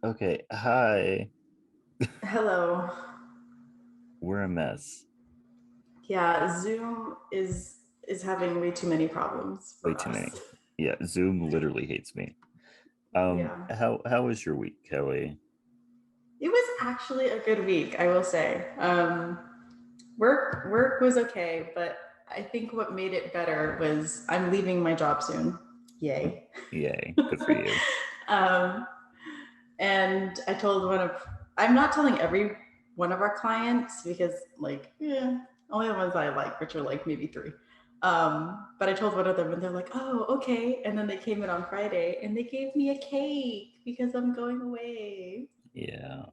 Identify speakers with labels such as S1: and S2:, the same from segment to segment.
S1: Okay, hi.
S2: Hello.
S1: We're a mess.
S2: Yeah, Zoom is having way too many problems
S1: Way
S2: for
S1: too
S2: us.
S1: many. Yeah, Zoom literally hates me.
S2: Yeah.
S1: How was your week, Kelly?
S2: It was actually a good week, I will say. Work was okay, but I think what made it better was I'm leaving my job soon. Yay.
S1: Yay, good for you.
S2: um, and I told I'm not telling every one of our clients because, only the ones I like, which are like maybe three. But I told one of them, and they're like, "Oh, okay." And then they came in on Friday, and they gave me a cake because I'm going away.
S1: Yeah.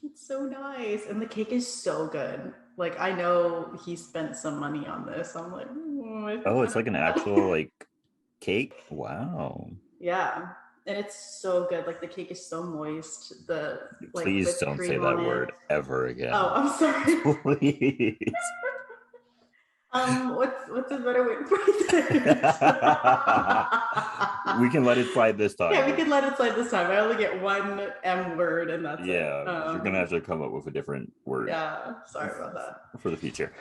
S2: It's so nice, and the cake is so good. Like I know he spent some money on this. I'm like, I feel
S1: Oh,
S2: kind
S1: it's
S2: of
S1: like an
S2: bad.
S1: actual like cake? Wow.
S2: Yeah, and it's so good. Like the cake is so moist. The
S1: Please
S2: whipped
S1: don't say
S2: cream on
S1: that
S2: it.
S1: word ever
S2: Oh,
S1: again.
S2: I'm sorry.
S1: Please.
S2: What's a better way to phrase it?
S1: We can let it slide this
S2: Yeah,
S1: time,
S2: we
S1: but
S2: can let it slide this time. I only get one M word, and that's it.
S1: yeah, you're gonna have to come up with a different word
S2: Yeah, sorry about that.
S1: for the future.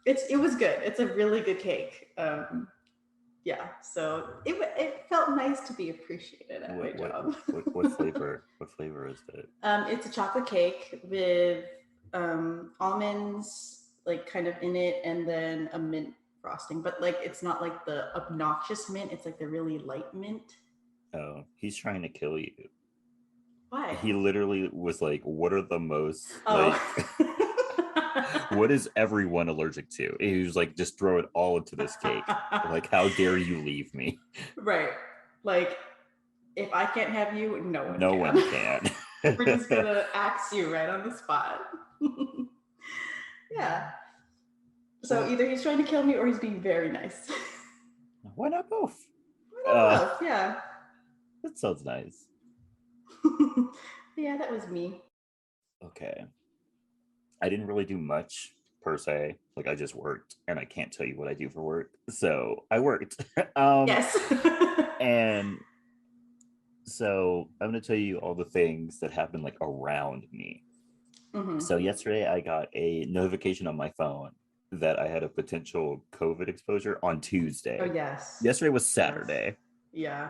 S2: It was good. It's a really good cake. Yeah, so it felt nice to be appreciated at my
S1: What what
S2: job.
S1: what flavor? What flavor is it?
S2: It's a chocolate cake with almonds like kind of in it, and then a mint frosting. But like it's not like the obnoxious mint. It's like the really light mint.
S1: Oh, he's trying to kill you.
S2: Why?
S1: He literally was like, what are the most
S2: Oh.
S1: like what is everyone allergic to? He was like, just throw it all into this cake. Like, how dare you leave me?
S2: Right. Like if I can't have you, no one
S1: No one
S2: can.
S1: can.
S2: We're just gonna axe you right on the spot. Yeah. So
S1: Well,
S2: either he's trying to kill me or he's being very nice.
S1: why not both?
S2: Why
S1: Uh
S2: not both? Yeah.
S1: that sounds nice.
S2: Yeah, that was me.
S1: Okay. I didn't really do much per se. Like I just worked and I can't tell you what I do for work. So I worked.
S2: Yes.
S1: And so I'm gonna tell you all the things that happened like around me.
S2: Mm-hmm.
S1: So yesterday I got a notification on my phone that I had a potential COVID exposure on
S2: Oh
S1: Tuesday.
S2: yes.
S1: Yesterday was
S2: Yes.
S1: Saturday.
S2: Yeah.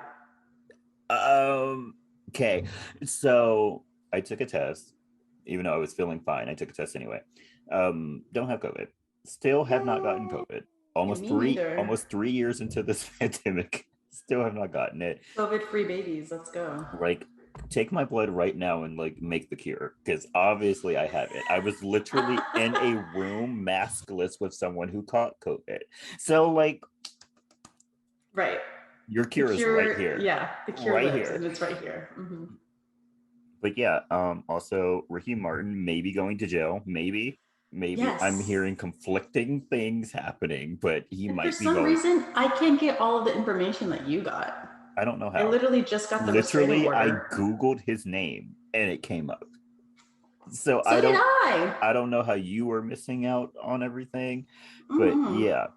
S1: Okay. So I took a test, even though I was feeling fine. I took a test anyway. Don't have COVID. Still have not gotten
S2: Yay.
S1: COVID.
S2: Me neither.
S1: Almost 3 years into this pandemic. Still have not gotten it.
S2: COVID-free babies. Let's go.
S1: Like take my blood right now and like make the cure because obviously I have it. I was literally in a room maskless with someone who caught COVID. So like
S2: Right.
S1: your
S2: The
S1: cure is right
S2: cure.
S1: here.
S2: Yeah. The cure
S1: Right
S2: lives,
S1: here.
S2: and it's right here. Mm-hmm.
S1: But yeah, also Ricky Martin may be going to jail. Maybe I'm
S2: Yes.
S1: hearing conflicting things happening, but he
S2: And for
S1: might be
S2: some
S1: going.
S2: reason, I can't get all of the information that you got.
S1: I don't know
S2: I
S1: how.
S2: literally just got the restraining
S1: Literally, I
S2: order.
S1: Googled his name and it came up. So
S2: So did I.
S1: I don't know how you were missing out on everything, but
S2: Mm-hmm.
S1: yeah,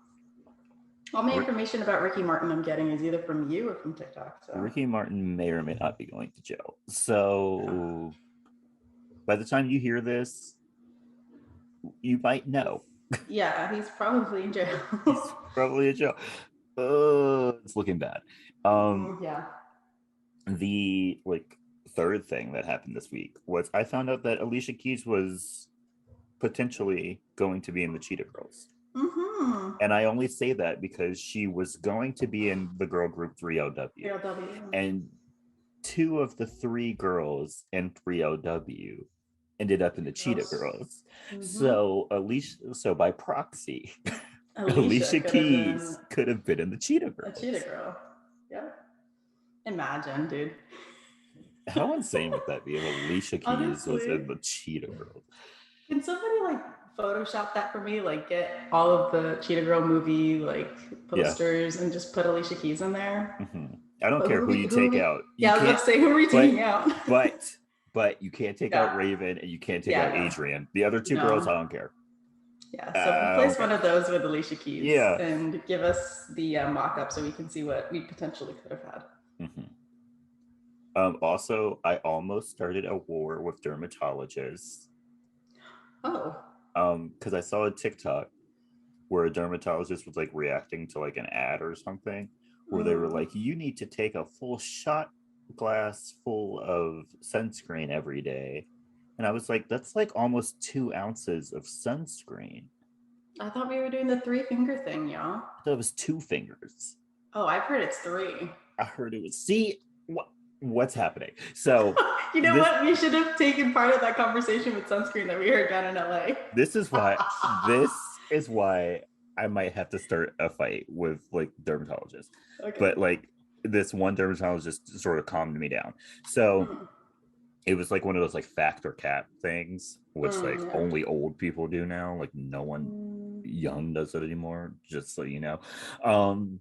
S2: All my information about Ricky Martin I'm getting is either from you or from TikTok. So,
S1: Ricky Martin may or may not be going to jail.
S2: oh.
S1: So by the time you hear this, you might know.
S2: Yeah, he's probably in jail.
S1: He's probably in jail. It's looking bad. Um,
S2: Yeah.
S1: the like third thing that happened this week was I found out that Alicia Keys was potentially going to be in the Cheetah Girls.
S2: Mm-hmm.
S1: And I only say that because she was going to be in the girl group 3LW.
S2: ALW.
S1: And two of the three girls in 3LW ended up in the Cheetah
S2: Girls.
S1: Girls.
S2: Mm-hmm.
S1: So by proxy,
S2: Alicia
S1: Alicia
S2: could have been
S1: Keys could have been in the Cheetah
S2: a cheetah
S1: Girls.
S2: girl. Yep. Imagine, dude.
S1: How insane would that be if Alicia Keys was
S2: Honestly.
S1: in the Cheetah Girls?
S2: Can somebody like Photoshop that for me? Like get all of the Cheetah Girl movie like
S1: Yeah.
S2: posters and just put Alicia Keys in there.
S1: Mm-hmm. I don't
S2: But
S1: care who you take out. You
S2: yeah, I was about
S1: can't,
S2: to say who are we
S1: but
S2: taking out?
S1: but but you can't take out
S2: Yeah.
S1: Raven and you can't take out
S2: Yeah,
S1: Adrian. The other two girls,
S2: no.
S1: I don't care.
S2: Yeah, so
S1: I don't
S2: replace one
S1: care.
S2: of those with Alicia Keys
S1: Yeah.
S2: and give us the mock-up so we can see what we potentially could have had.
S1: Mm-hmm. Also, I almost started a war with dermatologists.
S2: Oh.
S1: Because I saw a TikTok where a dermatologist was like reacting to like an ad or something where they were like, you need to take a full shot glass full of sunscreen every day. And I was like, that's like almost 2 ounces of sunscreen.
S2: I thought we were doing the 3-finger thing, y'all.
S1: I thought it was 2 fingers.
S2: Oh, I've heard it's 3.
S1: I heard it was, see, what's happening? So,
S2: you know what? We should have taken part of that conversation with sunscreen that we heard down in LA.
S1: This is why I might have to start a fight with like dermatologists. Okay. But like this one dermatologist sort of calmed me down. So it was like one of those like fact or cap things, which like only old people do now. Like no one young does it anymore, just so you know. And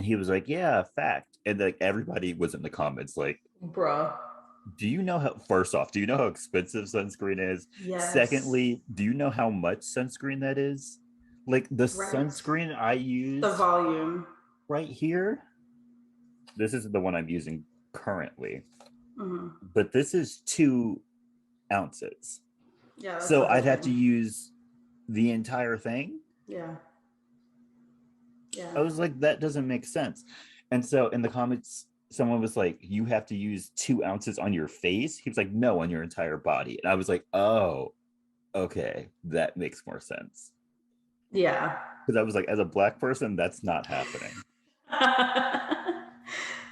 S1: he was like, yeah, fact. And like everybody was in the comments like, bruh. Do you know how, first off, do you know how expensive sunscreen is? Yes. Secondly, do you know how much sunscreen that is? Like the sunscreen I use.
S2: The volume.
S1: Right here. This is the one I'm using currently. But this is 2 ounces. Yeah. So I'd have to use the entire thing.
S2: Yeah. Yeah.
S1: I was like, that doesn't make sense. And so in the comments, someone was like, you have to use 2 ounces on your face. He was like, no, on your entire body. And I was like, oh, okay, that makes more sense.
S2: Yeah.
S1: Because I was like, as a Black person, that's not happening.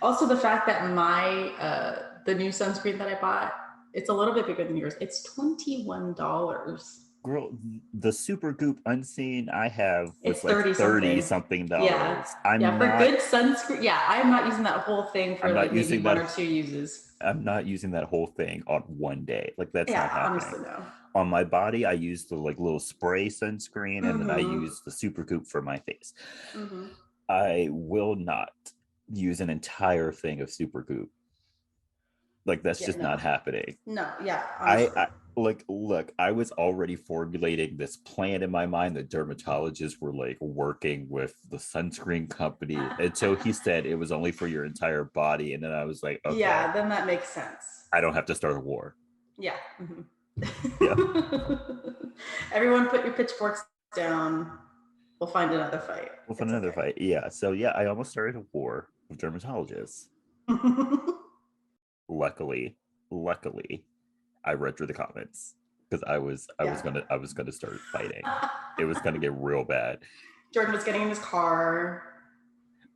S2: Also, the fact that my the new sunscreen that I bought, it's a little bit bigger than yours. It's $21.
S1: Girl, the Super Goop Unseen I have was
S2: it's
S1: like 30 something dollars.
S2: Yeah, for good sunscreen. Yeah, I'm not using that whole thing for like maybe 1 or 2 uses.
S1: I'm not using that whole thing on one day. Like that's not happening. Honestly, no. On my body, I use the like little spray sunscreen, and then I use the Super Goop for my face. I will not use an entire thing of Super Goop. Like that's just not happening.
S2: No, yeah.
S1: I like, look, I was already formulating this plan in my mind that dermatologists were like working with the sunscreen company until he said it was only for your entire body. And then I was like, okay.
S2: Yeah, then that makes sense.
S1: I don't have to start a war.
S2: Yeah. Yeah. Everyone put your pitchforks down. We'll find another fight.
S1: We'll find another fight. Yeah. So yeah, I almost started a war with dermatologists. Luckily, I read through the comments because I was gonna start fighting. It was gonna get real bad.
S2: Jordan was getting in his car.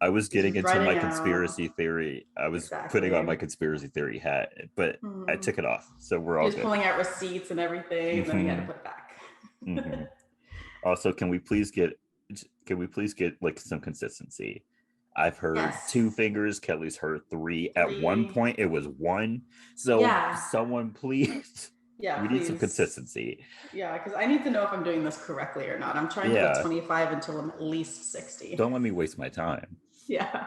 S1: I was getting into my conspiracy theory. I was putting on my conspiracy theory hat, but I took it off. So we're all good.
S2: He was pulling out receipts and everything, and then he had to put it back.
S1: Also, can we please get like some consistency? I've heard 2 fingers. Kelly's heard 3. At one point, it was 1. So someone please. Yeah, we need some consistency.
S2: Yeah, because I need to know if I'm doing this correctly or not. I'm trying to put 25 until I'm at least 60.
S1: Don't let me waste my time.
S2: Yeah.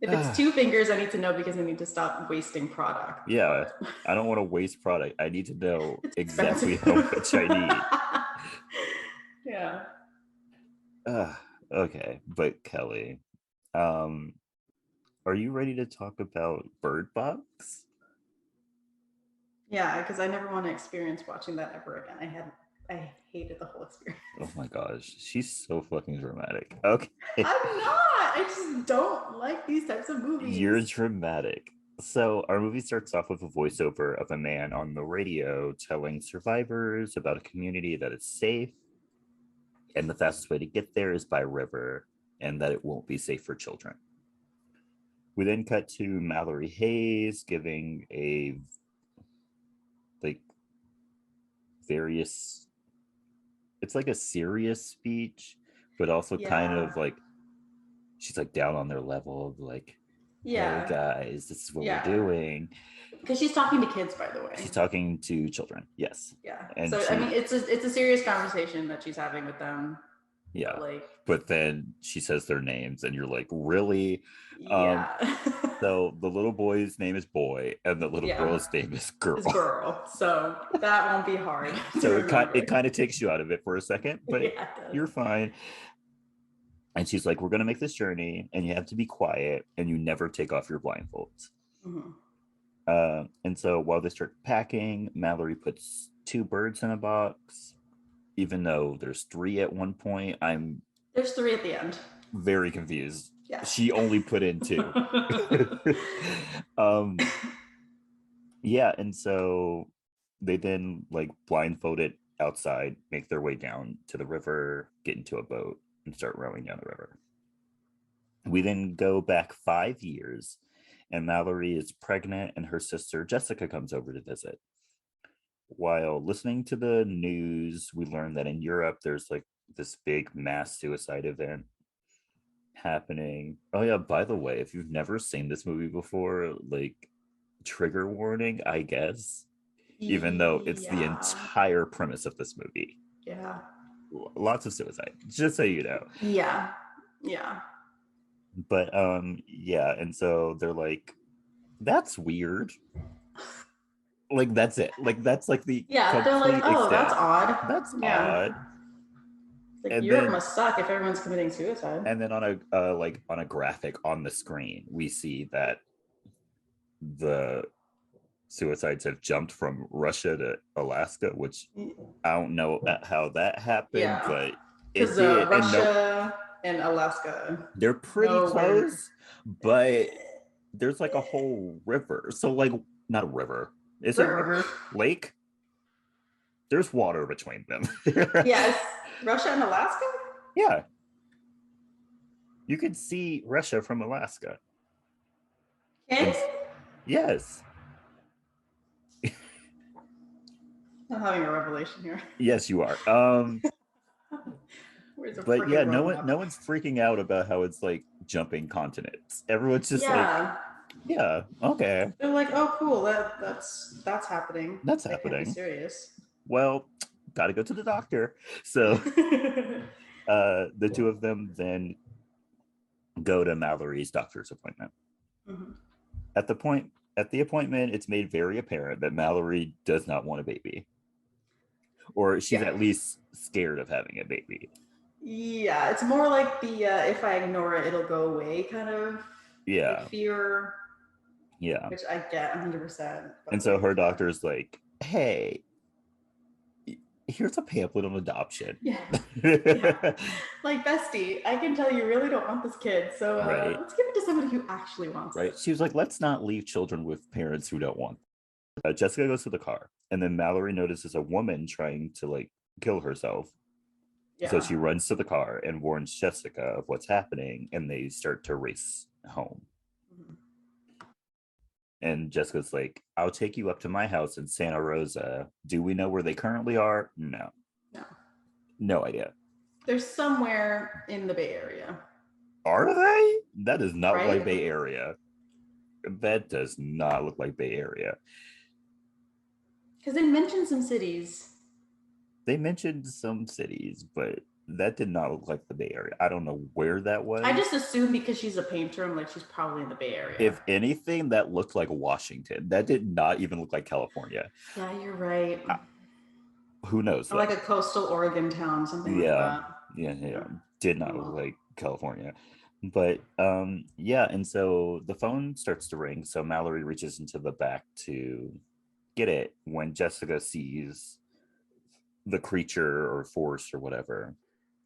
S2: If it's 2 fingers, I need to know because I need to stop wasting product.
S1: Yeah, I don't want to waste product. I need to know exactly how much I
S2: need. Yeah.
S1: Okay, but Kelly, are you ready to talk about Bird Box?
S2: Yeah, because I never want to experience watching that ever again. I hated the whole experience.
S1: Oh my gosh, she's so fucking dramatic. Okay.
S2: I'm not. I just don't like these types of movies.
S1: You're dramatic. So our movie starts off with a voiceover of a man on the radio telling survivors about a community that is safe, and the fastest way to get there is by river, and that it won't be safe for children. We then cut to Malorie Hayes giving a it's like a serious speech, but also kind of like she's like down on their level of like, hey guys, this is what we're doing.
S2: Because she's talking to kids, by the way.
S1: She's talking to children, yes.
S2: Yeah. And so I mean, it's a serious conversation that she's having with them.
S1: Yeah. But then she says their names, and you're like, really? Yeah. So the little boy's name is Boy, and the little girl's name is Girl.
S2: It's Girl. So that won't be hard.
S1: So it kind of takes you out of it for a second, but you're fine. And she's like, we're going to make this journey and you have to be quiet and you never take off your blindfolds.
S2: Mm-hmm.
S1: And so while they start packing, Malorie puts 2 birds in a box, even though there's 3 at one point.
S2: There's 3 at the end.
S1: Very confused.
S2: Yes.
S1: She only put in 2. Yeah, and so they then like blindfolded outside, make their way down to the river, get into a boat, and start rowing down the river. We then go back 5 years, and Malorie is pregnant, and her sister Jessica comes over to visit. While listening to the news, we learn that in Europe there's like this big mass suicide event happening. Oh yeah, by the way, if you've never seen this movie before, like, trigger warning, I guess, even though it's the entire premise of this movie.
S2: Yeah.
S1: Lots of suicide, just so you know.
S2: Yeah.
S1: But yeah, and so they're like, that's weird. Like, that's it. Like, that's like the
S2: they're like, oh, that's odd.
S1: That's odd.
S2: Like, and Europe must suck if everyone's committing suicide.
S1: And then on a graphic on the screen, we see that the suicides have jumped from Russia to Alaska, which I don't know how that happened, but it did.
S2: Russia and Alaska,
S1: they're pretty close, but there's like a whole river. So, like, not a river. Is it a river? Lake? There's water between them.
S2: Yes. Russia and Alaska?
S1: Yeah. You can see Russia from Alaska.
S2: Can you?
S1: Yes.
S2: I'm having a revelation here.
S1: Yes, you are. But yeah, no one's freaking out about how it's like jumping continents. Everyone's just like, yeah, okay.
S2: They're like, oh, cool, that's happening.
S1: That's happening.
S2: Can't be serious.
S1: Well, gotta go to the doctor. So the 2 of them then go to Malorie's doctor's appointment. Mm-hmm. At the appointment, it's made very apparent that Malorie does not want a baby, or she's at least scared of having a baby.
S2: Yeah, it's more like the if I ignore it, it'll go away kind of like fear.
S1: Yeah,
S2: which I get 100%.
S1: And so her doctor's like, hey, here's a pamphlet on adoption.
S2: Yeah. Like, bestie, I can tell you really don't want this kid, so let's give it to somebody who actually wants it.
S1: She was like, let's not leave children with parents who don't want them. Jessica goes to the car, and then Malorie notices a woman trying to like kill herself. So she runs to the car and warns Jessica of what's happening, and they start to race home. Mm-hmm. And Jessica's like, I'll take you up to my house in Santa Rosa. Do we know where they currently are? No idea.
S2: They're somewhere in the Bay Area.
S1: Are they? That does not look like Bay Area. That does not look like Bay Area.
S2: Because they mentioned some cities.
S1: But that did not look like the Bay Area. I don't know where that was.
S2: I just assumed because she's a painter, I'm like, she's probably in the Bay Area.
S1: If anything, that looked like Washington. That did not even look like California.
S2: Yeah, you're right.
S1: Who knows?
S2: Or like a coastal Oregon town, something like that.
S1: Yeah. Did not look like California. But and so the phone starts to ring. So Malorie reaches into the back to get it when Jessica sees the creature or force or whatever.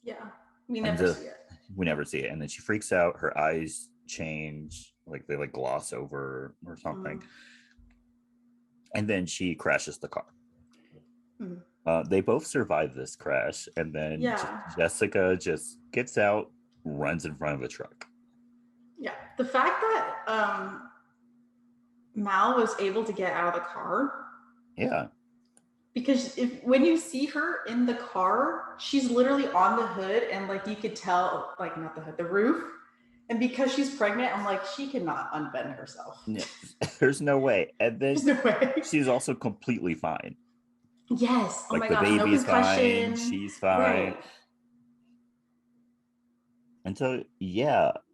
S2: Yeah, we never see it.
S1: We never see it. And then she freaks out. Her eyes change, like they like gloss over or something. And then she crashes the car. They both survive this crash. And then Jessica just gets out, runs in front of a truck.
S2: Yeah, the fact that Mal was able to get out of the car.
S1: Yeah.
S2: Because when you see her in the car, she's literally on the hood, and like you could tell, like not the hood, the roof. And because she's pregnant, I'm like, she cannot unbend herself.
S1: Yeah. There's no way. And then
S2: there's no way.
S1: She's also completely fine.
S2: Yes. Oh
S1: like
S2: my
S1: the
S2: gosh,
S1: baby's
S2: no concussion.
S1: Fine. She's fine. Right. And so,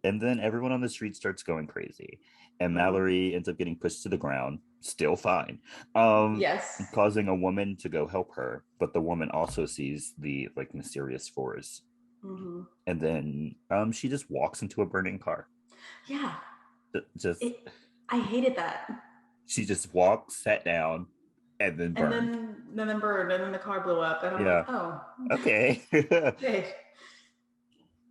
S1: and then everyone on the street starts going crazy. And Malorie ends up getting pushed to the ground, still fine. Causing a woman to go help her. But the woman also sees the like mysterious force
S2: Mm-hmm.
S1: And then she just walks into a burning car.
S2: Yeah.
S1: Just
S2: I hated that.
S1: she just walked, sat down, and then burned.
S2: And then burned, and then the car blew up, and I'm like, oh,
S1: okay.
S2: okay.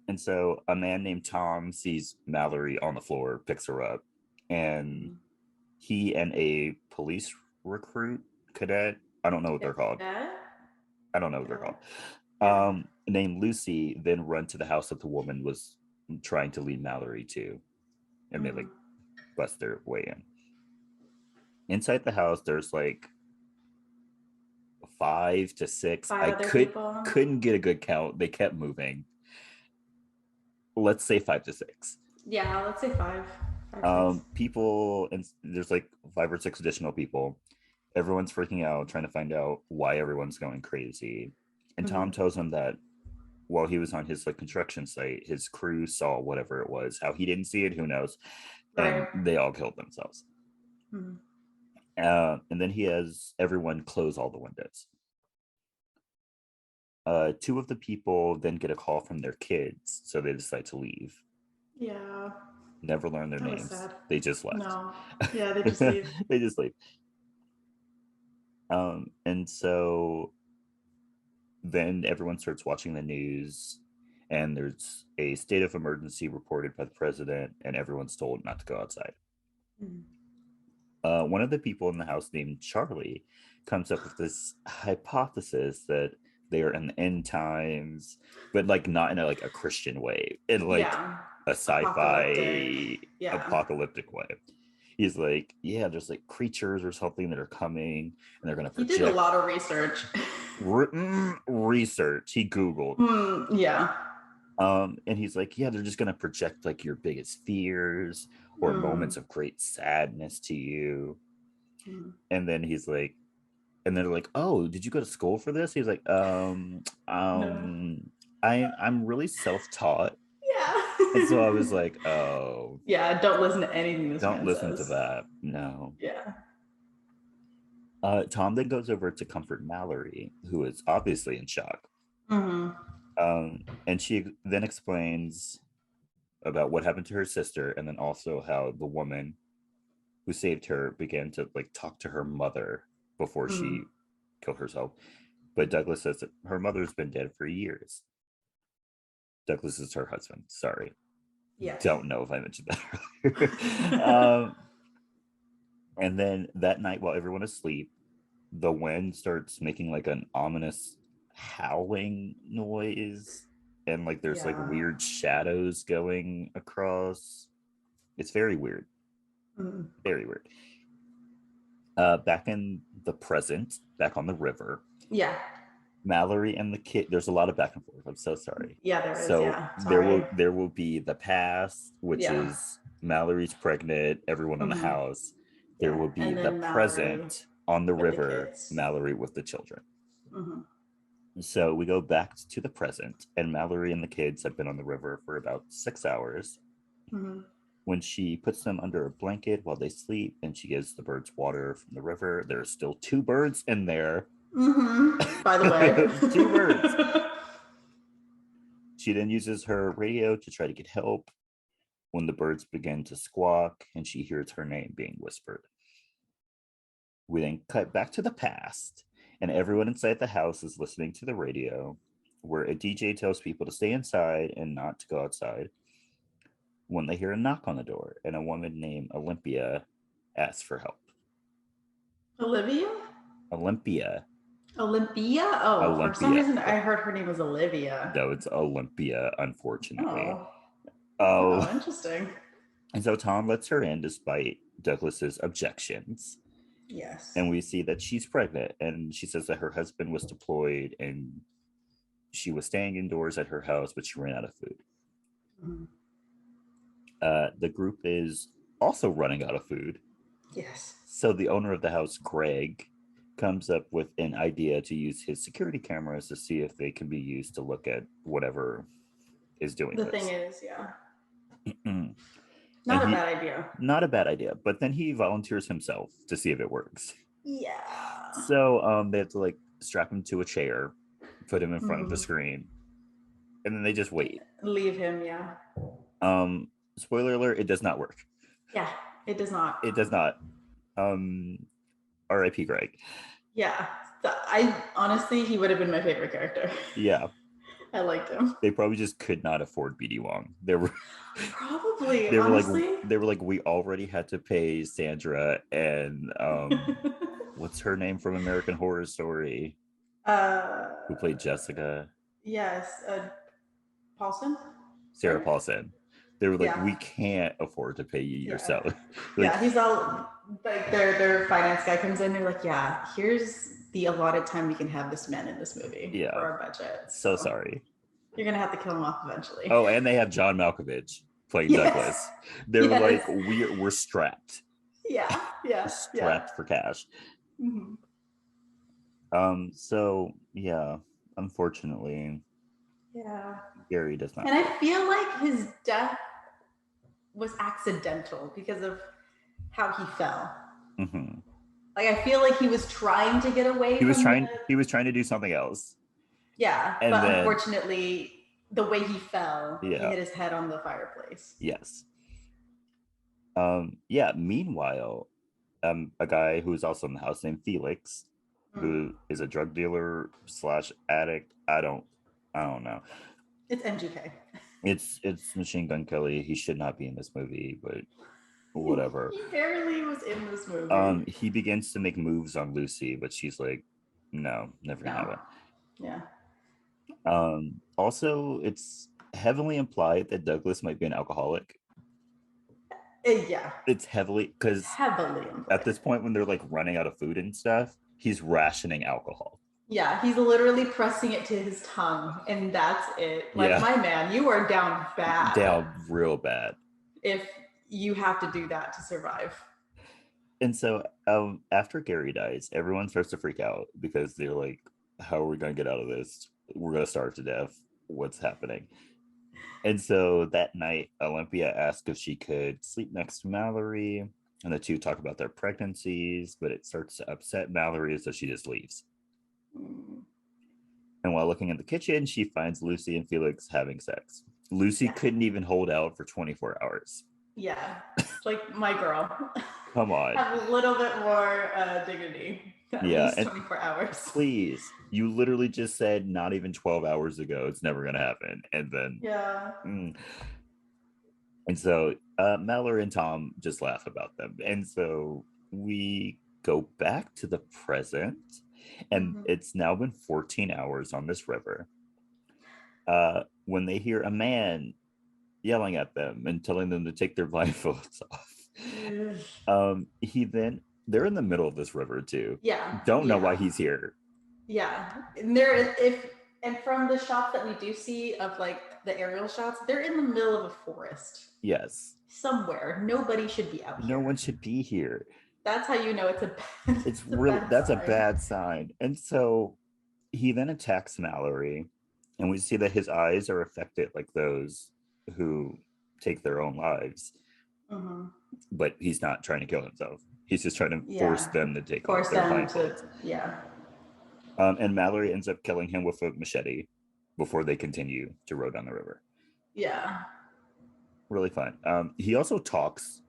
S1: And so a man named Tom sees Malorie on the floor, picks her up, and he and a police recruit cadet, I don't know what they're called. I don't know what they're called. Named Lucy, then run to the house that the woman was trying to lead Malorie to, and they like bust their way in. Inside the house, there's like 5 to 6. I couldn't get a good count. They kept moving. Let's say 5 to 6.
S2: Yeah, let's say 5.
S1: 5 people, and there's like 5 or 6 additional people. Everyone's freaking out, trying to find out why everyone's going crazy. And Tom tells them that while he was on his like construction site, his crew saw whatever it was. How he didn't see it, who knows? And they all killed themselves. And then he has everyone close all the windows. 2 of the people then get a call from their kids, so they decide to leave.
S2: Yeah.
S1: Never learn their names. They just left.
S2: No. Yeah, they just leave.
S1: They just leave. And so then everyone starts watching the news, and there's a state of emergency reported by the president, and everyone's told not to go outside. One of the people in the house named Charlie comes up with this hypothesis that they are in the end times, but like not in a Christian way, in like a sci-fi apocalyptic way. He's like, yeah, there's like creatures or something that are coming, and they're gonna project.
S2: He did a lot of research.
S1: Research. He Googled. And he's like, yeah, they're just gonna project like your biggest fears or moments of great sadness to you. And then he's like, and they're like, oh, did you go to school for this? He's like, I'm really self-taught. And so I was like, oh.
S2: Yeah, don't listen to anything this
S1: Don't
S2: man
S1: listen
S2: says.
S1: to that. No.
S2: Yeah.
S1: Tom then goes over to comfort Malorie, who is obviously in shock. And she then explains about what happened to her sister, and then also how the woman who saved her began to like talk to her mother before she killed herself. But Douglas says that her mother's been dead for years. Douglas is her husband. Sorry.
S2: Yeah.
S1: Don't know if I mentioned that earlier. And then that night, while everyone is asleep, the wind starts making like an ominous howling noise, and like there's like weird shadows going across. It's very weird. Very weird. Back in the present, back on the river.
S2: Yeah.
S1: Malorie and the kid, there's a lot of back and forth. I'm so sorry.
S2: Yeah, there is.
S1: So
S2: yeah.
S1: there will be the past, which is Malorie's pregnant, everyone in the house. There will be the present on the river, Malorie with the children. So we go back to the present, and Malorie and the kids have been on the river for about 6 hours. When she puts them under a blanket while they sleep, and she gives the birds water from the river, there are still 2 birds in there.
S2: By the way.
S1: 2 birds. She then uses her radio to try to get help when the birds begin to squawk, and she hears her name being whispered. We then cut back to the past, and everyone inside the house is listening to the radio, where a DJ tells people to stay inside and not to go outside, when they hear a knock on the door, and a woman named Olympia asks for help.
S2: Olympia? Oh, for some reason I heard her name was Olivia.
S1: No, it's Olympia, unfortunately.
S2: Oh, interesting.
S1: And so Tom lets her in despite Douglas's objections.
S2: Yes.
S1: And we see that she's pregnant, and she says that her husband was deployed and she was staying indoors at her house, but she ran out of food. The group is also running out of food.
S2: Yes.
S1: So the owner of the house, Greg, comes up with an idea to use his security cameras to see if they can be used to look at whatever is doing this.
S2: The thing is, Not a bad idea. But then he volunteers himself to see if it works. Yeah.
S1: So they have to like strap him to a chair, put him in front of the screen. and then they just wait.
S2: Leave him, yeah.
S1: Spoiler alert, it does not work.
S2: Yeah, it does not.
S1: It does not. R.I.P. Greg.
S2: Yeah. I honestly, he would have been my favorite character.
S1: Yeah.
S2: I liked him.
S1: They probably just could not afford BD Wong. They were
S2: probably
S1: they were
S2: honestly.
S1: like we already had to pay Sandra and what's her name from American Horror Story? Who played Jessica?
S2: Yes, Paulson.
S1: Sarah Paulson. They were like,
S2: Yeah.
S1: we can't afford to pay you yourself. Like,
S2: yeah, he's all like their finance guy comes in. They're like, yeah, here's the allotted time we can have this man in this movie for our budget.
S1: So sorry.
S2: You're gonna have to kill him off eventually.
S1: Oh, and they have John Malkovich playing Douglas. They're like, we're strapped.
S2: Yeah.
S1: Strapped for cash.
S2: Mm-hmm.
S1: So yeah, unfortunately.
S2: Yeah.
S1: Gary does not.
S2: And I feel like his death was accidental because of how he fell.
S1: Mm-hmm.
S2: Like I feel like he was trying to get away. He was trying
S1: to do something else.
S2: Yeah, and but unfortunately, the way he fell, he hit his head on the fireplace.
S1: Yes. Yeah. Meanwhile, a guy who's also in the house named Felix, who is a drug dealer / addict. I don't know.
S2: It's MGK.
S1: It's Machine Gun Kelly. He should not be in this movie, but whatever.
S2: He barely was in this movie.
S1: He begins to make moves on Lucy, but she's like, no, never gonna happen.
S2: Yeah.
S1: Also, it's heavily implied that Douglas might be an alcoholic.
S2: Yeah.
S1: It's heavily implied. At this point when they're like running out of food and stuff, he's rationing alcohol.
S2: Yeah, he's literally pressing it to his tongue, and that's it. Like, my man, you are down bad.
S1: Down real bad.
S2: If you have to do that to survive.
S1: And so after Gary dies, everyone starts to freak out because they're like, how are we going to get out of this? We're going to starve to death. What's happening? And so that night, Olympia asked if she could sleep next to Malorie, and the two talk about their pregnancies, but it starts to upset Malorie, so she just leaves. And while looking in the kitchen, she finds Lucy and Felix having sex. Lucy couldn't even hold out for 24 hours.
S2: Yeah, like my girl.
S1: Come on.
S2: Have a little bit more dignity. At least 24 hours.
S1: Please. You literally just said not even 12 hours ago it's never going to happen. And then...
S2: Yeah.
S1: And so Malorie and Tom just laugh about them. And so we go back to the present. And it's now been 14 hours on this river. When they hear a man yelling at them and telling them to take their blindfolds off. They're in the middle of this river too.
S2: Yeah.
S1: Don't know why he's here.
S2: Yeah. And and from the shots that we do see of like the aerial shots, they're in the middle of a forest.
S1: Yes.
S2: Somewhere. Nobody should be out here.
S1: No one should be here.
S2: That's how you know
S1: that's a bad sign. And so he then attacks Malorie, and we see that his eyes are affected like those who take their own lives. But he's not trying to kill himself. He's just trying to force them to take their blindfolds. And Malorie ends up killing him with a machete before they continue to row down the river.
S2: Yeah.
S1: Really fun. He also talks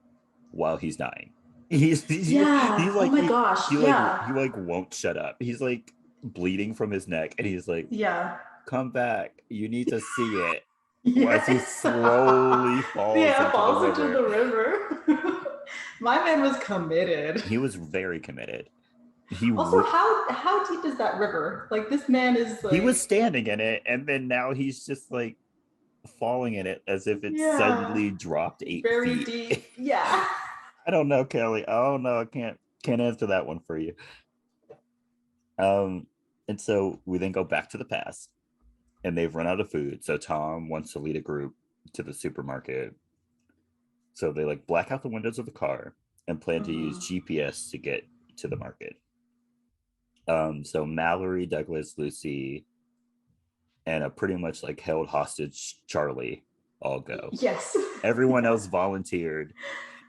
S1: while he's dying. He's like,
S2: oh my gosh.
S1: He won't shut up. He's like bleeding from his neck, and he's like, come back. You need to see it. As he slowly falls into the river.
S2: My man was committed.
S1: He was very committed.
S2: How deep is that river? Like, this man is like...
S1: He was standing in it, and then now he's just like falling in it as if it suddenly dropped 8 feet.
S2: Very deep. Yeah.
S1: I don't know, Kelly. Oh no, I can't answer that one for you. And so we then go back to the past, and they've run out of food. So Tom wants to lead a group to the supermarket. So they like black out the windows of the car and plan to use GPS to get to the market. So Malorie, Douglas, Lucy, and a pretty much like held hostage Charlie all go.
S2: Yes.
S1: Everyone else volunteered,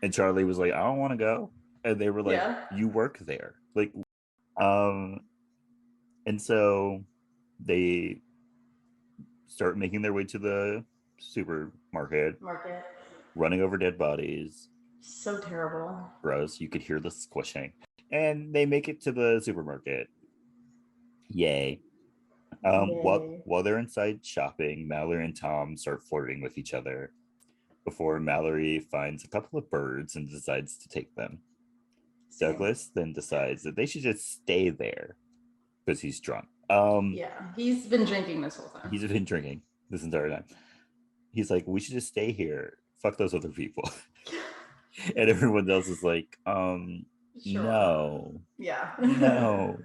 S1: and Charlie was like, I don't want to go. And they were like, you work there. Like, and so they start making their way to the supermarket,
S2: Market.
S1: running over dead bodies.
S2: So terrible.
S1: Gross. You could hear the squishing. And they make it to the supermarket. Yay. While they're inside shopping, Mallory and Tom start flirting with each other before Mallory finds a couple of birds and decides to take them.
S2: Same.
S1: Douglas then decides that they should just stay there because he's drunk.
S2: Yeah, he's been drinking this whole time.
S1: He's been drinking this entire time. He's like, we should just stay here. Fuck those other people. And everyone else is like,
S2: Sure.
S1: no.
S2: Yeah.
S1: No.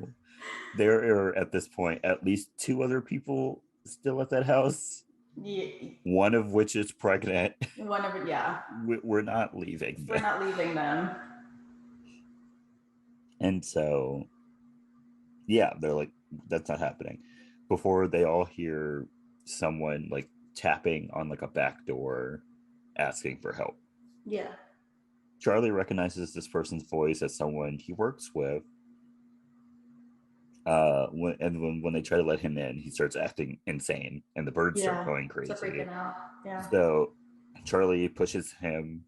S1: There are at this point at least 2 other people still at that house.
S2: Yeah.
S1: One of which is pregnant.
S2: One of it, yeah.
S1: We're not leaving.
S2: We're not leaving them.
S1: And so, yeah, they're like, that's not happening. Before they all hear someone like tapping on like a back door asking for help.
S2: Yeah.
S1: Charlie recognizes this person's voice as someone he works with. When they try to let him in, he starts acting insane and the birds start going crazy.
S2: Freaking out. Yeah.
S1: So Charlie pushes him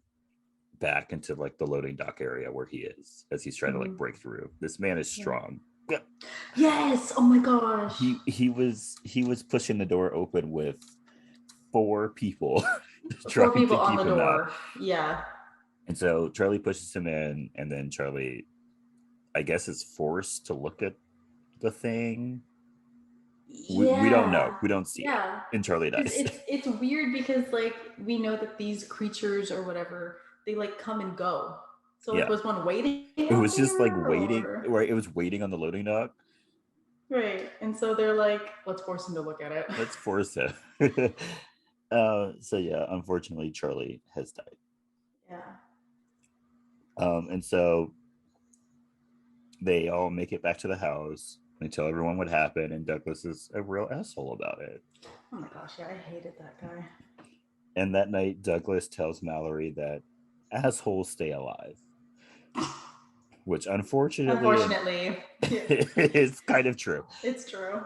S1: back into like the loading dock area where he is as he's trying to like break through. This man is strong. Yeah.
S2: Yes. Oh my gosh.
S1: He was pushing the door open with 4 people.
S2: 4 people on the door. Yeah.
S1: And so Charlie pushes him in, and then Charlie, I guess, is forced to look at the thing. We don't know. We don't see it. And Charlie dies.
S2: It's weird because like we know that these creatures or whatever, they like come and go. So like, was one waiting?
S1: It was just like waiting, right? It was waiting on the loading dock.
S2: Right. And so they're like, let's force him to look at it.
S1: Let's force him. So yeah, unfortunately, Charlie has died.
S2: Yeah.
S1: And so they all make it back to the house. They tell everyone what happened, and Douglas is a real asshole about it.
S2: Oh my gosh, yeah, I hated that guy.
S1: And that night, Douglas tells Mallory that assholes stay alive. Which unfortunately is kind of true.
S2: It's true.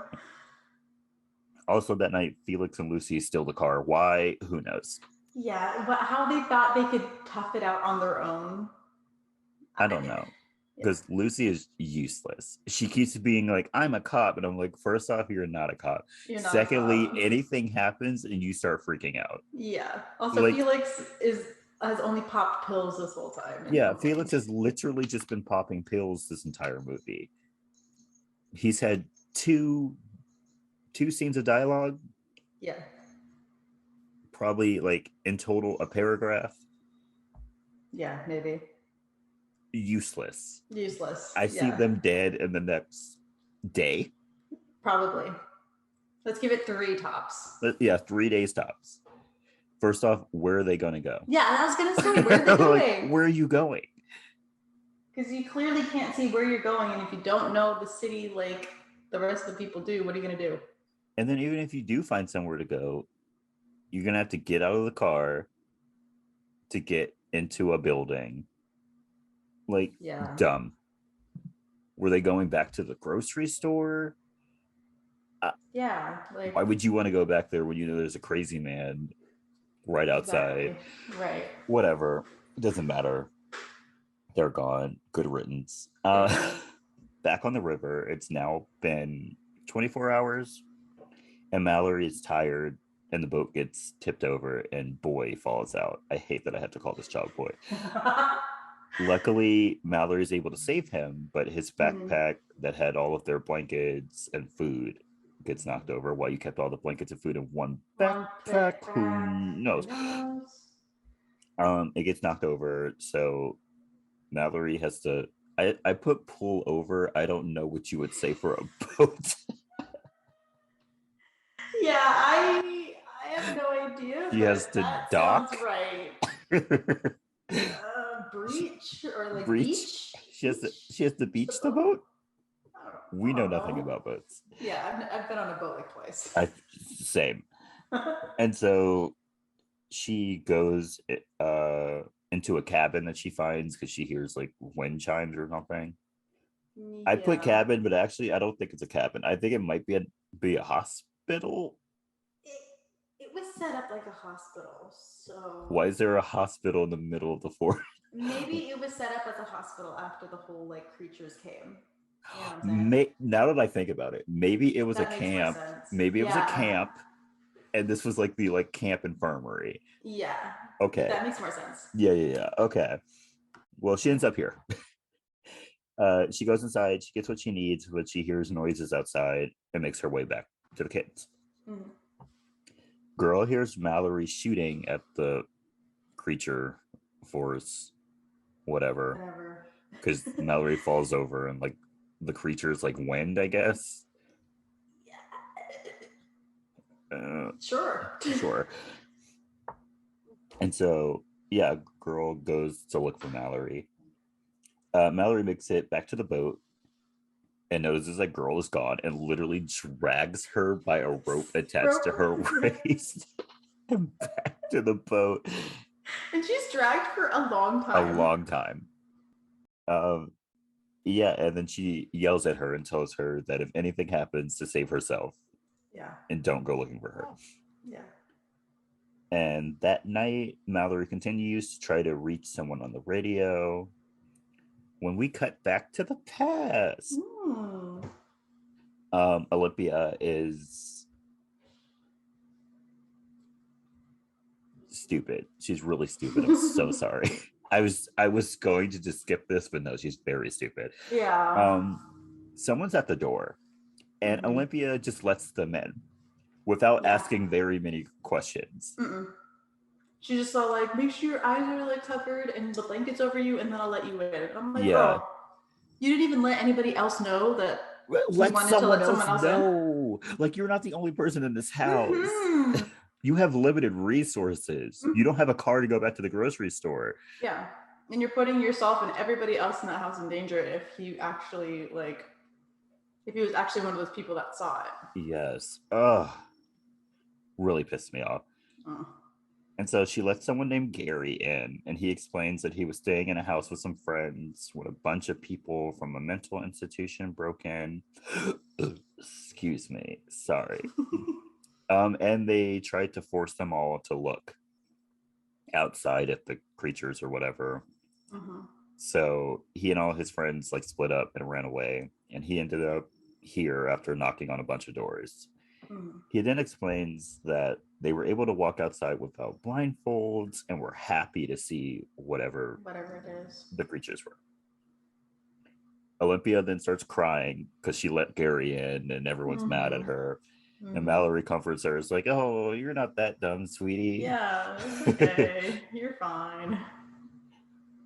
S1: Also that night, Felix and Lucy steal the car. Why? Who knows?
S2: Yeah, but how they thought they could tough it out on their own,
S1: I don't know. Because Lucy is useless. She keeps being like, I'm a cop. And I'm like, first off, you're not a cop. Secondly, anything happens and you start freaking out.
S2: Yeah. Also, like, Felix has only popped pills this whole time.
S1: Yeah, Felix has literally just been popping pills this entire movie. He's had two scenes of dialogue.
S2: Yeah.
S1: Probably like in total a paragraph.
S2: Yeah, maybe.
S1: Useless.
S2: I
S1: see them dead in the next day.
S2: Probably. Let's give it 3 tops.
S1: 3 days tops. First off, where are they going to go?
S2: Yeah, I was going to say, where are they going?
S1: Like, where are you going?
S2: Because you clearly can't see where you're going, and if you don't know the city like the rest of the people do, what are you going to do?
S1: And then even if you do find somewhere to go, you're going to have to get out of the car to get into a building. Like, dumb. Were they going back to the grocery store?
S2: Like,
S1: why would you want to go back there when you know there's a crazy man right outside?
S2: Exactly. Right.
S1: Whatever. It doesn't matter. They're gone. Good riddance. Back on the river, it's now been 24 hours, and Mallory is tired, and the boat gets tipped over, and Boy falls out. I hate that I have to call this child Boy. Luckily, Mallory is able to save him, but his backpack that had all of their blankets and food gets knocked over while you kept all the blankets and food in one backpack. Who knows? It gets knocked over, so Mallory has to... I put pull over. I don't know what you would say for a boat.
S2: Yeah, I have no idea.
S1: He has to dock.
S2: Sounds right. Breach or like beach?
S1: She has to beach the boat? We know nothing about boats.
S2: Yeah, I've been on a boat like twice.
S1: Same. And so she goes into a cabin that she finds because she hears like wind chimes or something. Yeah. I put cabin, but actually I don't think it's a cabin. I think it might be a hospital.
S2: was set up like a hospital, so
S1: Why is there a hospital in the middle of the forest?
S2: maybe it was set up as a hospital after the whole like creatures came. You know what I'm saying?
S1: Now that I think about it, maybe it was a
S2: That makes more
S1: camp.
S2: sense.
S1: Maybe it was a
S2: Yeah.
S1: camp, and this was like the camp infirmary.
S2: Yeah.
S1: Okay.
S2: That makes more sense.
S1: Yeah. Okay. Well, she ends up here. She goes inside, she gets what she needs, but she hears noises outside and makes her way back to the kids.
S2: Mm-hmm.
S1: Girl hears Malorie shooting at the creature force, whatever. Because Malorie falls over and like the creature's like wind, I guess. Sure. And so, yeah, girl goes to look for Malorie. Malorie makes it back to the boat and notices that girl is gone and literally drags her by a rope attached to her waist and back to the boat.
S2: And she's dragged for a long time.
S1: Yeah, and then she yells at her and tells her that if anything happens, to save herself.
S2: Yeah.
S1: And don't go looking for her.
S2: Yeah.
S1: And that night, Malorie continues to try to reach someone on the radio. When we cut back to the past, Olympia is stupid. She's really stupid. I'm so sorry. I was going to just skip this, but no, she's very stupid.
S2: Yeah.
S1: Someone's at the door, and Olympia just lets them in without asking very many questions.
S2: She just saw like, make sure your eyes are like covered and the blanket's over you, and then I'll let you in. I'm like, girl, you didn't even let anybody else know that.
S1: Let someone else know. Like, you're not the only person in this house. You have limited resources. You don't have a car to go back to the grocery store.
S2: Yeah. And you're putting yourself and everybody else in that house in danger if he was actually one of those people that saw it.
S1: Yes. Ugh. Really pissed me off. And so she lets someone named Gary in, and he explains that he was staying in a house with some friends when a bunch of people from a mental institution broke in. Excuse me. Sorry. And they tried to force them all to look outside at the creatures or whatever. So he and all his friends like split up and ran away, and he ended up here after knocking on a bunch of doors. He then explains that they were able to walk outside without blindfolds and were happy to see whatever
S2: it is
S1: the creatures were. Olympia then starts crying because she let Gary in and everyone's mad at her. And Malorie comforts her. It's like, oh, you're not that dumb, sweetie.
S2: Yeah, it's okay. You're fine.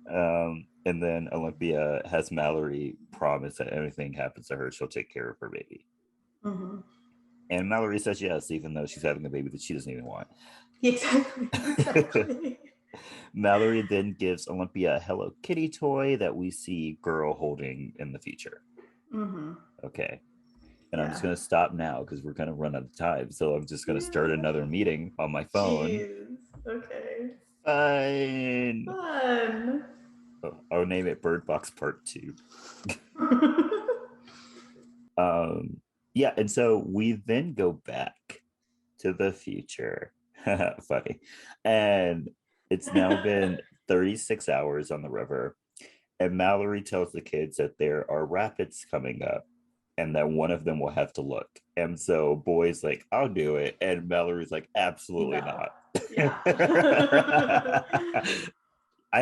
S1: And then Olympia has Malorie promise that if anything happens to her, she'll take care of her baby. And Malorie says yes, even though she's having a baby that she doesn't even want.
S2: Exactly.
S1: Malorie then gives Olympia a Hello Kitty toy that we see girl holding in the future. Okay. And I'm just going to stop now because we're going to run out of time. So I'm just going to start another meeting on my phone.
S2: Jeez. Okay.
S1: Fun. Oh, I'll name it Bird Box Part 2. Yeah, and so we then go back to the future. Funny. And it's now been 36 hours on the river. And Malorie tells the kids that there are rapids coming up and that one of them will have to look. And so boys like, I'll do it. And Malorie's like, absolutely not. Yeah. I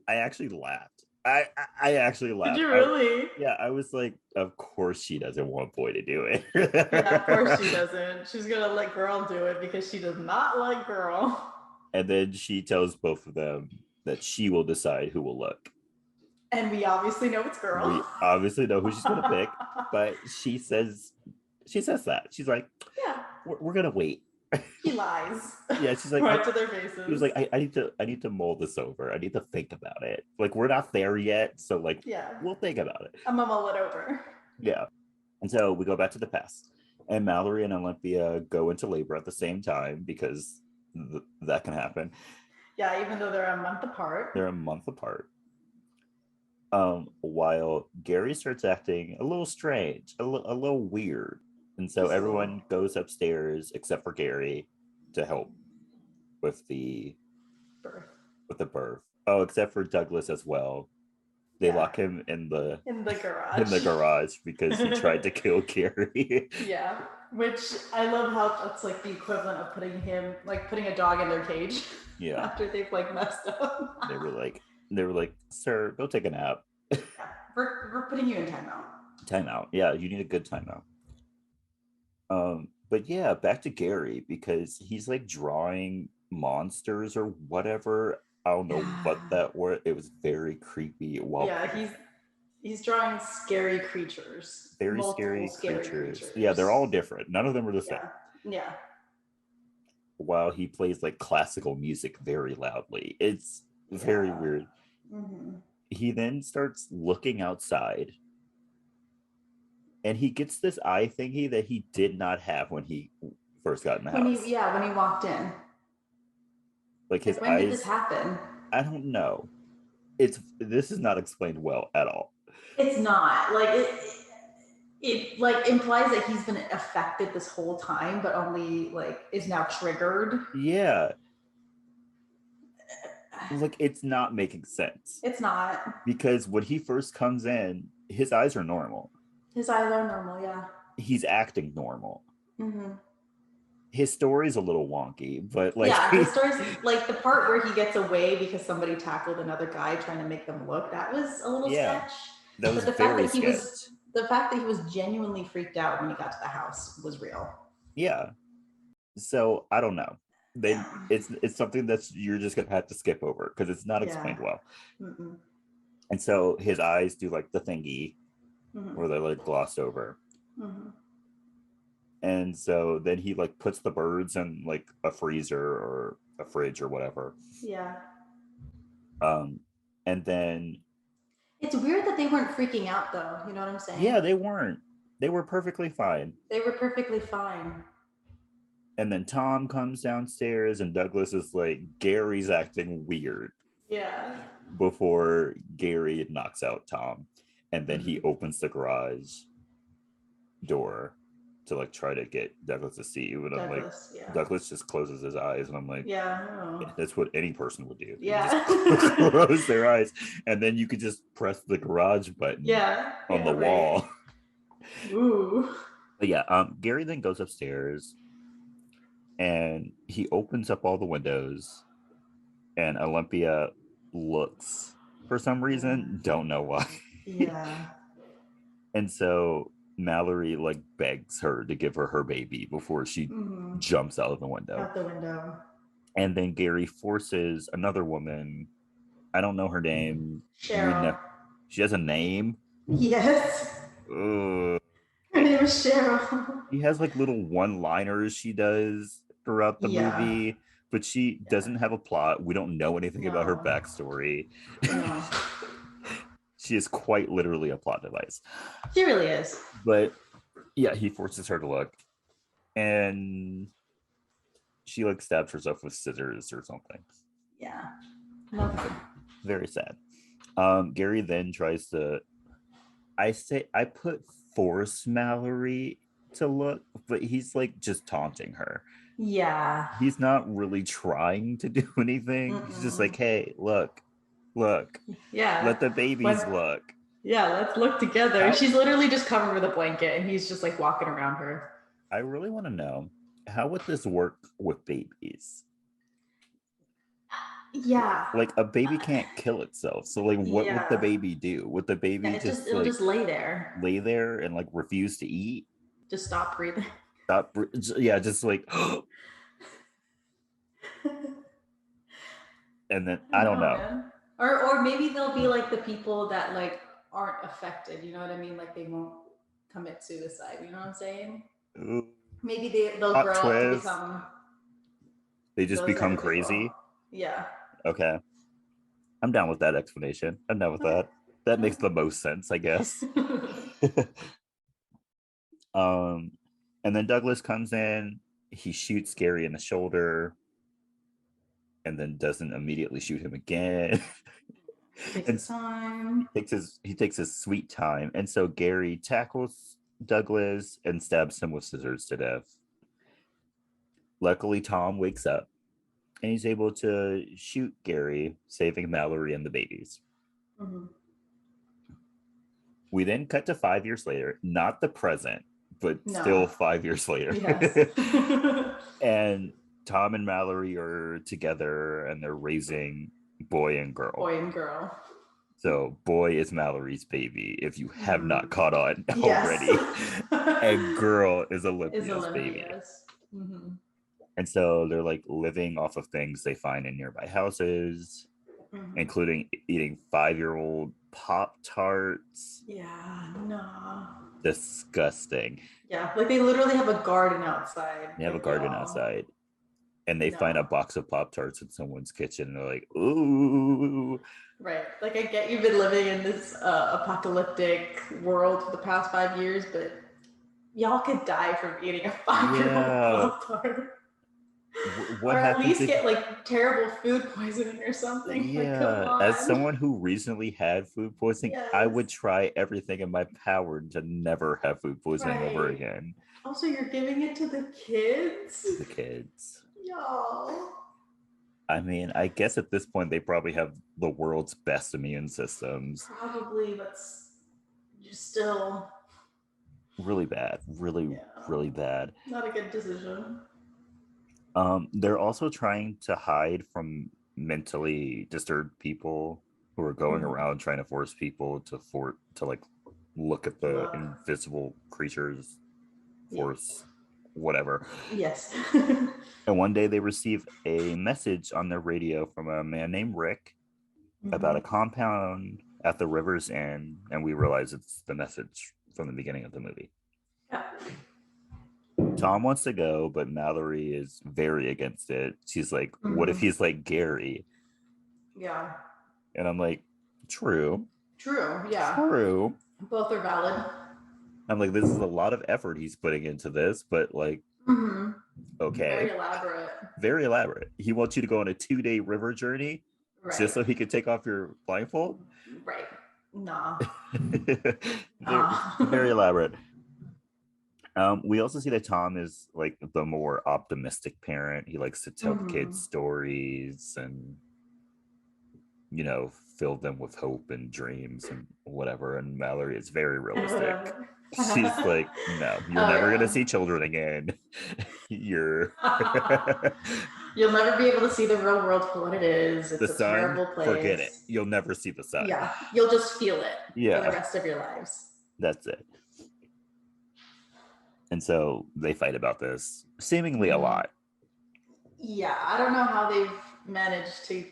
S1: actually laughed. I actually laughed.
S2: Did you really?
S1: I was like, of course she doesn't want boy to do it.
S2: Yeah, of course she doesn't. She's gonna let girl do it because she does not like girl.
S1: And then she tells both of them that she will decide who will look.
S2: And we obviously know it's girl.
S1: We obviously know who she's gonna pick, but she says that. She's like, yeah, we're gonna wait.
S2: He lies.
S1: Yeah, she's like,
S2: right to their faces.
S1: He was like, I need to mull this over. I need to think about it. Like, we're not there yet, so like, we'll think about it.
S2: I'm gonna mull it over.
S1: Yeah. And so we go back to the past, and Malorie and Olympia go into labor at the same time because that can happen.
S2: Yeah, even though they're a month apart.
S1: While Gary starts acting a little strange, a little weird. And so everyone goes upstairs except for Gary. to help with the
S2: birth.
S1: Oh, except for Douglas as well. They lock him in the garage because he tried to kill Gary.
S2: Yeah, which I love how that's like the equivalent of putting a dog in their cage. Yeah. After they've like messed up.
S1: They were like, sir, go take a nap.
S2: Yeah, we're putting you in timeout.
S1: Timeout. Yeah, you need a good timeout. But yeah, back to Gary, because he's like drawing monsters or whatever. I don't know what that were. It was very creepy.
S2: He's drawing scary creatures.
S1: Very scary creatures. Yeah, they're all different. None of them are the same.
S2: Yeah.
S1: While he plays like classical music very loudly. It's very weird. Mm-hmm. He then starts looking outside. And he gets this eye thingy that he did not have when he first got in the house.
S2: When he walked in.
S1: Like his eyes.
S2: When did this happen?
S1: I don't know. This is not explained well at all.
S2: It's not. Like it like implies that he's been affected this whole time, but only like is now triggered.
S1: Yeah. Like it's not making sense.
S2: It's not.
S1: Because when he first comes in, his eyes are normal.
S2: His eyes are normal, yeah.
S1: He's acting normal. Mm-hmm. His story's a little wonky, but like...
S2: Yeah, his story's like the part where he gets away because somebody tackled another guy trying to make them look, that was a little sketch.
S1: That was very sketch.
S2: The fact that he was genuinely freaked out when he got to the house was real.
S1: Yeah. So, I don't know. It's something that you're just going to have to skip over because it's not explained well. Mm-mm. And so his eyes do like the thingy, mm-hmm. where they're like glossed over. Mm-hmm. And so then he like puts the birds in like a freezer or a fridge or whatever.
S2: Yeah.
S1: And then
S2: it's weird that they weren't freaking out though. You know what I'm saying?
S1: Yeah, they weren't. They were perfectly fine. And then Tom comes downstairs and Douglas is like, Gary's acting weird.
S2: Yeah.
S1: Before Gary knocks out Tom. And then he opens the garage door to like try to get Douglas to see you. And I'm like, Douglas just closes his eyes. And I'm like, that's what any person would do.
S2: Yeah.
S1: Just close their eyes. And then you could just press the garage button on the wall.
S2: Ooh.
S1: But yeah, Gary then goes upstairs and he opens up all the windows and Olympia looks for some reason. Don't know why.
S2: Yeah.
S1: And so Malorie like begs her to give her baby before she jumps out the window. And then Gary forces another woman. I don't know her name.
S2: Cheryl.
S1: She has a name?
S2: Yes. Her name is Cheryl.
S1: She has like little one-liners she does throughout the movie, but she doesn't have a plot. We don't know anything about her backstory.
S2: No.
S1: She is quite literally a plot device.
S2: She really is.
S1: But yeah, he forces her to look. And she like stabs herself with scissors or something.
S2: Yeah.
S1: Very sad. Gary then tries to I put force Malorie to look, but he's like just taunting her.
S2: Yeah.
S1: He's not really trying to do anything. Mm-mm. He's just like, hey, look.
S2: Yeah.
S1: Let the babies look.
S2: Yeah, let's look together. She's literally just covered with a blanket and he's just like walking around her.
S1: I really want to know, how would this work with babies?
S2: Yeah.
S1: Like a baby can't kill itself. So like what would the baby do? Would the baby
S2: it'll just lay there.
S1: Lay there and like refuse to eat?
S2: Just stop breathing.
S1: Just like and then I don't know.
S2: Man. Or maybe they'll be like the people that like aren't affected, you know what I mean? Like they won't commit suicide, you know what I'm saying?
S1: Ooh.
S2: Maybe they'll grow up to become...
S1: They just become crazy?
S2: Yeah.
S1: Okay. I'm down with that explanation. I'm down with that. That makes the most sense, I guess. And then Douglas comes in, he shoots Gary in the shoulder, and then doesn't immediately shoot him again.
S2: Takes his time.
S1: He takes his sweet time. And so Gary tackles Douglas and stabs him with scissors to death. Luckily, Tom wakes up and he's able to shoot Gary, saving Malorie and the babies.
S2: Mm-hmm.
S1: We then cut to 5 years later, not the present, but still
S2: No.
S1: 5 years later.
S2: Yes.
S1: And Tom and Malorie are together and they're raising boy and girl.
S2: Boy and girl.
S1: So boy is Mallory's baby, if you have not caught on
S2: Yes.
S1: already. And girl is Olympia's baby.
S2: Yes. Mm-hmm.
S1: And so they're like living off of things they find in nearby houses, including eating 5-year-old Pop-Tarts.
S2: Yeah, no.
S1: Disgusting.
S2: Yeah, like they literally have a garden outside.
S1: They have a garden outside. And they find a box of Pop-Tarts in someone's kitchen and they're like, ooh.
S2: Right. Like, I get you've been living in this apocalyptic world for the past 5 years, but y'all could die from eating a 5-year-old Pop-Tart.
S1: What
S2: or at
S1: happens
S2: least get like terrible food poisoning or something.
S1: Yeah,
S2: like, come on.
S1: As someone who recently had food poisoning, I would try everything in my power to never have food poisoning ever again.
S2: Also, you're giving it to the kids?
S1: The kids.
S2: Yo.
S1: I mean, I guess at this point they probably have the world's best immune systems.
S2: Probably, but just still
S1: really bad. Really bad.
S2: Not a good decision.
S1: They're also trying to hide from mentally disturbed people who are going around trying to force people to like look at the invisible creatures, force whatever.
S2: Yes.
S1: And one day they receive a message on their radio from a man named Rick about a compound at the river's end, and we realize it's the message from the beginning of the movie.
S2: Yeah.
S1: Tom wants to go, but Malorie is very against it. She's like, what if he's like Gary?
S2: Yeah.
S1: And I'm like, true.
S2: Yeah.
S1: True.
S2: Both are valid.
S1: I'm like, this is a lot of effort he's putting into this, but like, okay. Very elaborate. He wants you to go on a 2-day river journey just so he could take off your blindfold?
S2: Right. Nah.
S1: Very elaborate. We also see that Tom is like the more optimistic parent. He likes to tell kids stories and, you know, fill them with hope and dreams and whatever. And Malorie is very realistic. She's like, no, you're never going to see children again. You'll
S2: never be able to see the real world for what it is. It's
S1: the sun,
S2: terrible place.
S1: Forget it. You'll never see the sun.
S2: Yeah, you'll just feel it for the rest of your lives.
S1: That's it. And so they fight about this seemingly a lot.
S2: Yeah, I don't know how they've managed to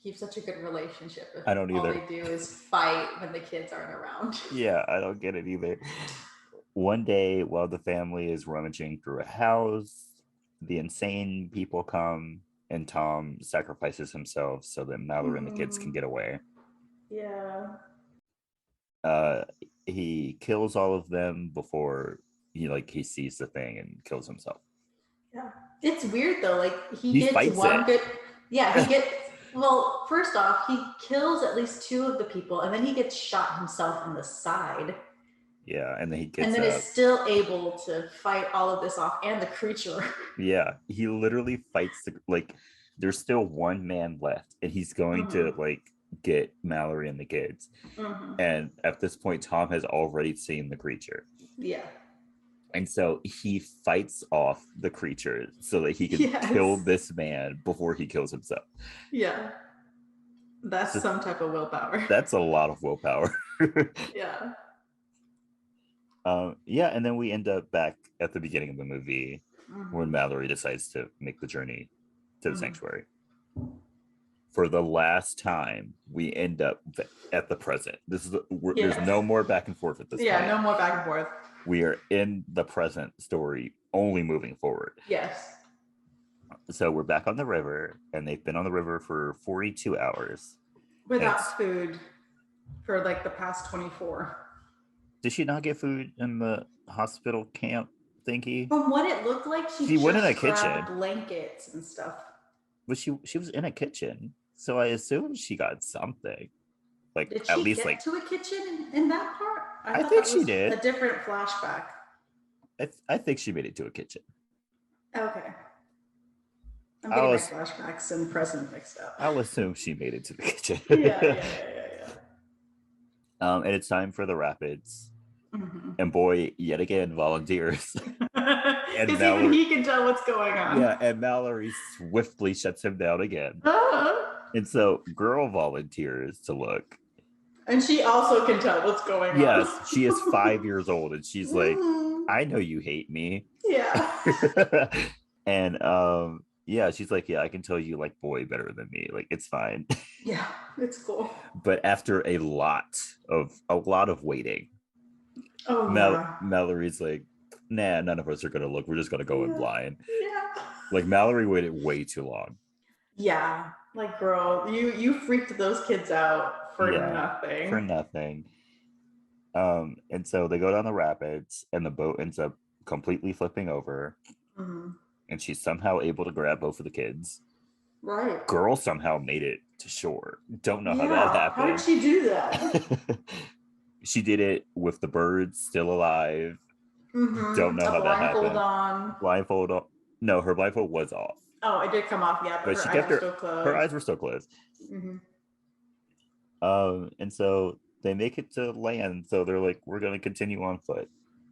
S2: keep such a good relationship.
S1: I don't either.
S2: All they do is fight when the kids aren't around.
S1: Yeah, I don't get it either. One day, while the family is rummaging through a house, the insane people come and Tom sacrifices himself so that Malorie and the kids can get away.
S2: Yeah.
S1: He kills all of them before he sees the thing and kills himself.
S2: Yeah. It's weird though. Like he gets one good. Yeah, he gets. Well, first off, he kills at least 2 of the people, and then he gets shot himself in the side.
S1: Yeah, and then he gets.
S2: And then is still able to fight all of this off and the creature.
S1: Yeah, he literally fights there's still one man left, and he's going to get Malorie and the kids. And at this point, Tom has already seen the creature.
S2: Yeah.
S1: And so he fights off the creature so that he can kill this man before he kills himself.
S2: Yeah. That's some type of willpower.
S1: That's a lot of willpower.
S2: Yeah.
S1: And then we end up back at the beginning of the movie when Malorie decides to make the journey to the sanctuary. For the last time, we end up at the present. There's no more back and forth at this point.
S2: Yeah, no more back and forth.
S1: We are in the present story, only moving forward.
S2: Yes.
S1: So we're back on the river, and they've been on the river for 42 hours.
S2: Without food for the past 24.
S1: Did she not get food in the hospital camp thingy?
S2: From what it looked like, she
S1: went in a kitchen.
S2: Blankets and stuff.
S1: But she was in a kitchen, so I assume she got something.
S2: Did she get to a kitchen in that part?
S1: I think she did.
S2: A different flashback.
S1: I think she made it to a kitchen.
S2: Okay. I'm getting my flashbacks and present mixed up.
S1: I'll assume she made it to the kitchen.
S2: Yeah.
S1: And it's time for the rapids. Mm-hmm. And boy, yet again, volunteers.
S2: Because even he can tell what's going on.
S1: Yeah, and Malorie swiftly shuts him down again. And so girl volunteers to look. And
S2: she also can tell what's going on.
S1: Yes, she is 5 years old, and she's like, I know you hate me.
S2: Yeah.
S1: And yeah, she's like, yeah, I can tell you like boy better than me. Like, it's fine.
S2: Yeah, it's cool.
S1: But after a lot of waiting, Malorie's like, nah, none of us are gonna look. We're just gonna go in blind.
S2: Yeah.
S1: Like, Malorie waited way too long.
S2: Yeah. Like, girl, you freaked those kids out for nothing.
S1: For nothing. And so they go down the rapids, and the boat ends up completely flipping over. Mm-hmm. And she's somehow able to grab both of the kids.
S2: Right.
S1: Girl somehow made it to shore. Don't know how that happened.
S2: How did she do that?
S1: She did it with the birds still alive. Mm-hmm. Don't know how that happened. Blindfold on. No, her blindfold was off.
S2: Oh, it did come off, yeah, but her eyes were still closed.
S1: Her eyes were still closed. Mm-hmm. And so they make it to land. So they're like, we're going to continue on foot.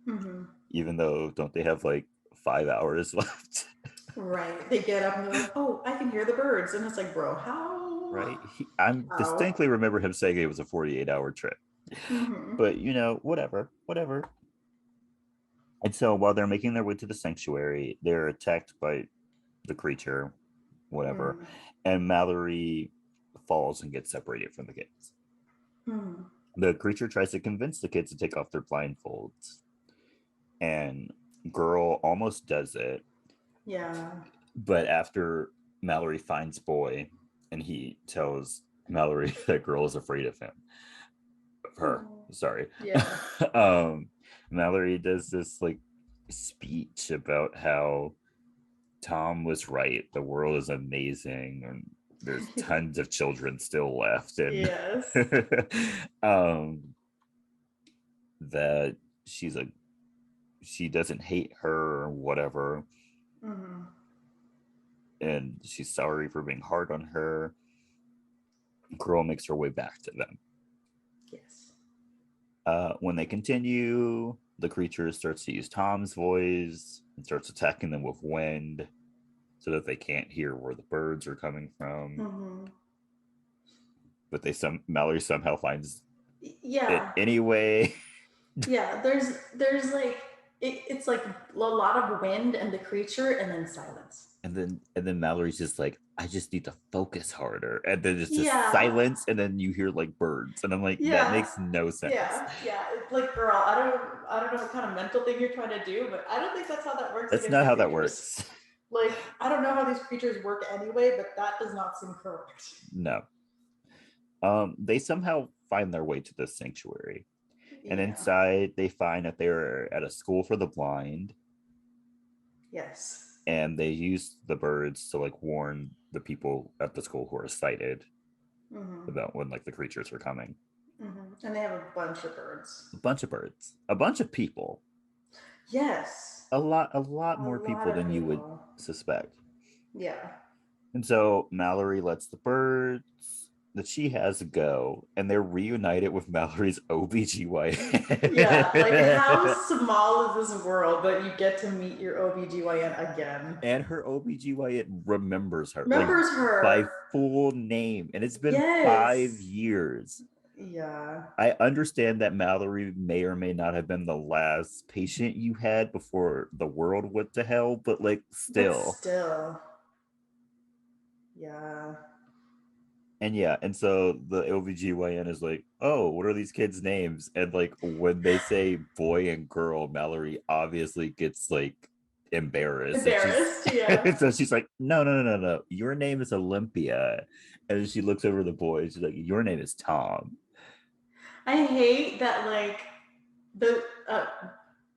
S1: Mm-hmm. Even though, don't they have like 5 hours left?
S2: Right. They get up and they're like, oh, I can hear the birds. And it's like, bro, how?
S1: Right. I distinctly remember him saying it was a 48-hour trip. Mm-hmm. But, whatever. And so while they're making their way to the sanctuary, they're attacked by the creature, whatever. Mm. And Malorie falls and gets separated from the kids. Mm. The creature tries to convince the kids to take off their blindfolds. And girl almost does it.
S2: Yeah.
S1: But after Malorie finds boy, and he tells Malorie that girl is afraid of him. Sorry.
S2: Yeah.
S1: Malorie does this like speech about how Tom was right. The world is amazing, and there's tons of children still left. And
S2: yes.
S1: That she doesn't hate her or whatever. Mm-hmm. And she's sorry for being hard on her. Girl makes her way back to them.
S2: Yes.
S1: When they continue, the creature starts to use Tom's voice and starts attacking them with wind so that they can't hear where the birds are coming from. Mm-hmm. But Malorie somehow finds it anyway.
S2: Yeah, there's like it's like a lot of wind and the creature, and then silence.
S1: And then Malorie's just like, I just need to focus harder. And then it's just silence, and then you hear like birds, and I'm like, that makes no sense.
S2: Yeah. It's like, girl, I don't know what kind of mental thing you're trying to do, but I don't think that's how that works.
S1: That's not how that works.
S2: Like, I don't know how these creatures work anyway, but that does not seem correct.
S1: No. They somehow find their way to the sanctuary. And inside, they find that they're at a school for the blind.
S2: Yes.
S1: And they use the birds to like warn the people at the school who are sighted about when like the creatures are coming.
S2: Mm-hmm. And they have a bunch of birds.
S1: A bunch of birds. A bunch of people.
S2: Yes.
S1: A lot more people than you would suspect.
S2: Yeah.
S1: And so Malorie lets the birds that she has go, and they're reunited with Malorie's OBGYN.
S2: Yeah, like how small is this world that you get to meet your OBGYN again?
S1: And her OBGYN remembers her.
S2: Her.
S1: By full name. And it's been 5 years.
S2: Yeah.
S1: I understand that Malorie may or may not have been the last patient you had before the world went to hell, but like still.
S2: Yeah.
S1: And so the OBGYN is like, oh, what are these kids' names? And like when they say boy and girl, Malorie obviously gets like embarrassed. And so she's like, no. Your name is Olympia. And then she looks over the boy and she's like, your name is Tom.
S2: I hate that like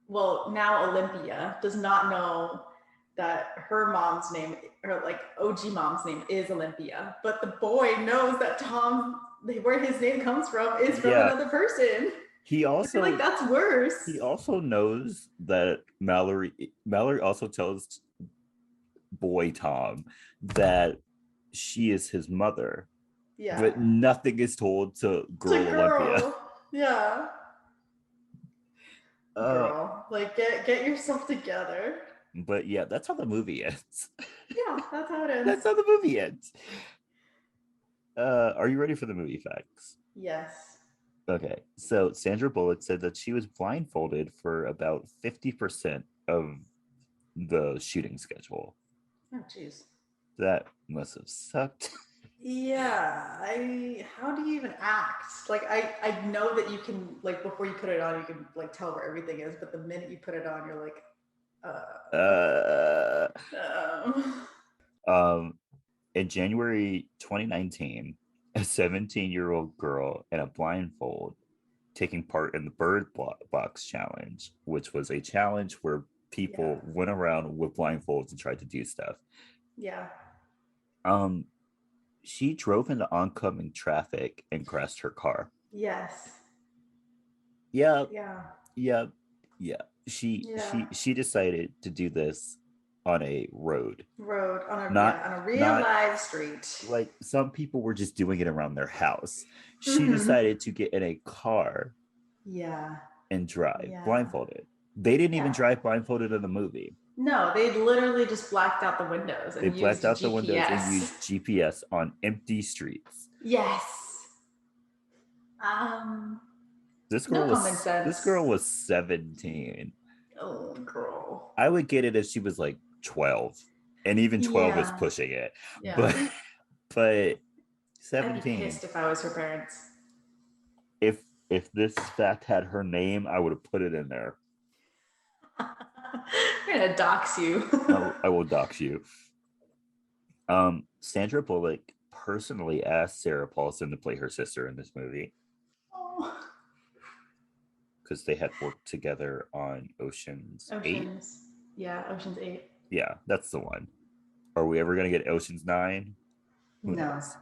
S2: now Olympia does not know that her mom's name, or like OG mom's name, is Olympia, but the boy knows that Tom, where his name comes from, is from another person.
S1: He also,
S2: I feel like that's worse.
S1: He also knows that Malorie also tells boy Tom that she is his mother,
S2: Yeah.
S1: but nothing is told to girl Olympia.
S2: Yeah.
S1: Uh,
S2: Girl, like get yourself together.
S1: but yeah, that's how the movie ends.
S2: Yeah, that's how it ends.
S1: That's how the movie ends. Are you ready for the movie facts?
S2: Yes.
S1: Okay, so Sandra Bullock said that she was blindfolded for about 50% of the shooting schedule.
S2: Oh, jeez.
S1: That must have sucked.
S2: Yeah, how do you even act? Like I know that you can, like, before you put it on, you can like tell where everything is, but the minute you put it on, you're like,
S1: Uh,
S2: um,
S1: um, in January 2019, a 17-year-old girl in a blindfold taking part in the Bird Box Challenge, which was a challenge where people went around with blindfolds and tried to do stuff.
S2: Yeah.
S1: She drove into oncoming traffic and crashed her car.
S2: Yes.
S1: Yeah.
S2: Yeah.
S1: Yeah. Yeah. She decided to do this on a road.
S2: On a real live street.
S1: Like some people were just doing it around their house. She decided to get in a car.
S2: Yeah.
S1: And drive blindfolded. They didn't even drive blindfolded in the movie.
S2: No, they literally just blacked out the windows and used
S1: GPS on empty streets.
S2: Yes.
S1: This girl was 17.
S2: Oh, girl.
S1: I would get it if she was like 12. And even 12 is pushing it. Yeah. But 17.
S2: I'd be pissed if I was her parents.
S1: If this fact had her name, I would have put it in there.
S2: I'm gonna dox you.
S1: I will dox you. Sandra Bullock personally asked Sarah Paulson to play her sister in this movie. Oh. Because they had worked together on Ocean's 8.
S2: Yeah, Ocean's 8.
S1: Yeah, that's the one. Are we ever gonna get Ocean's 9? Who knows?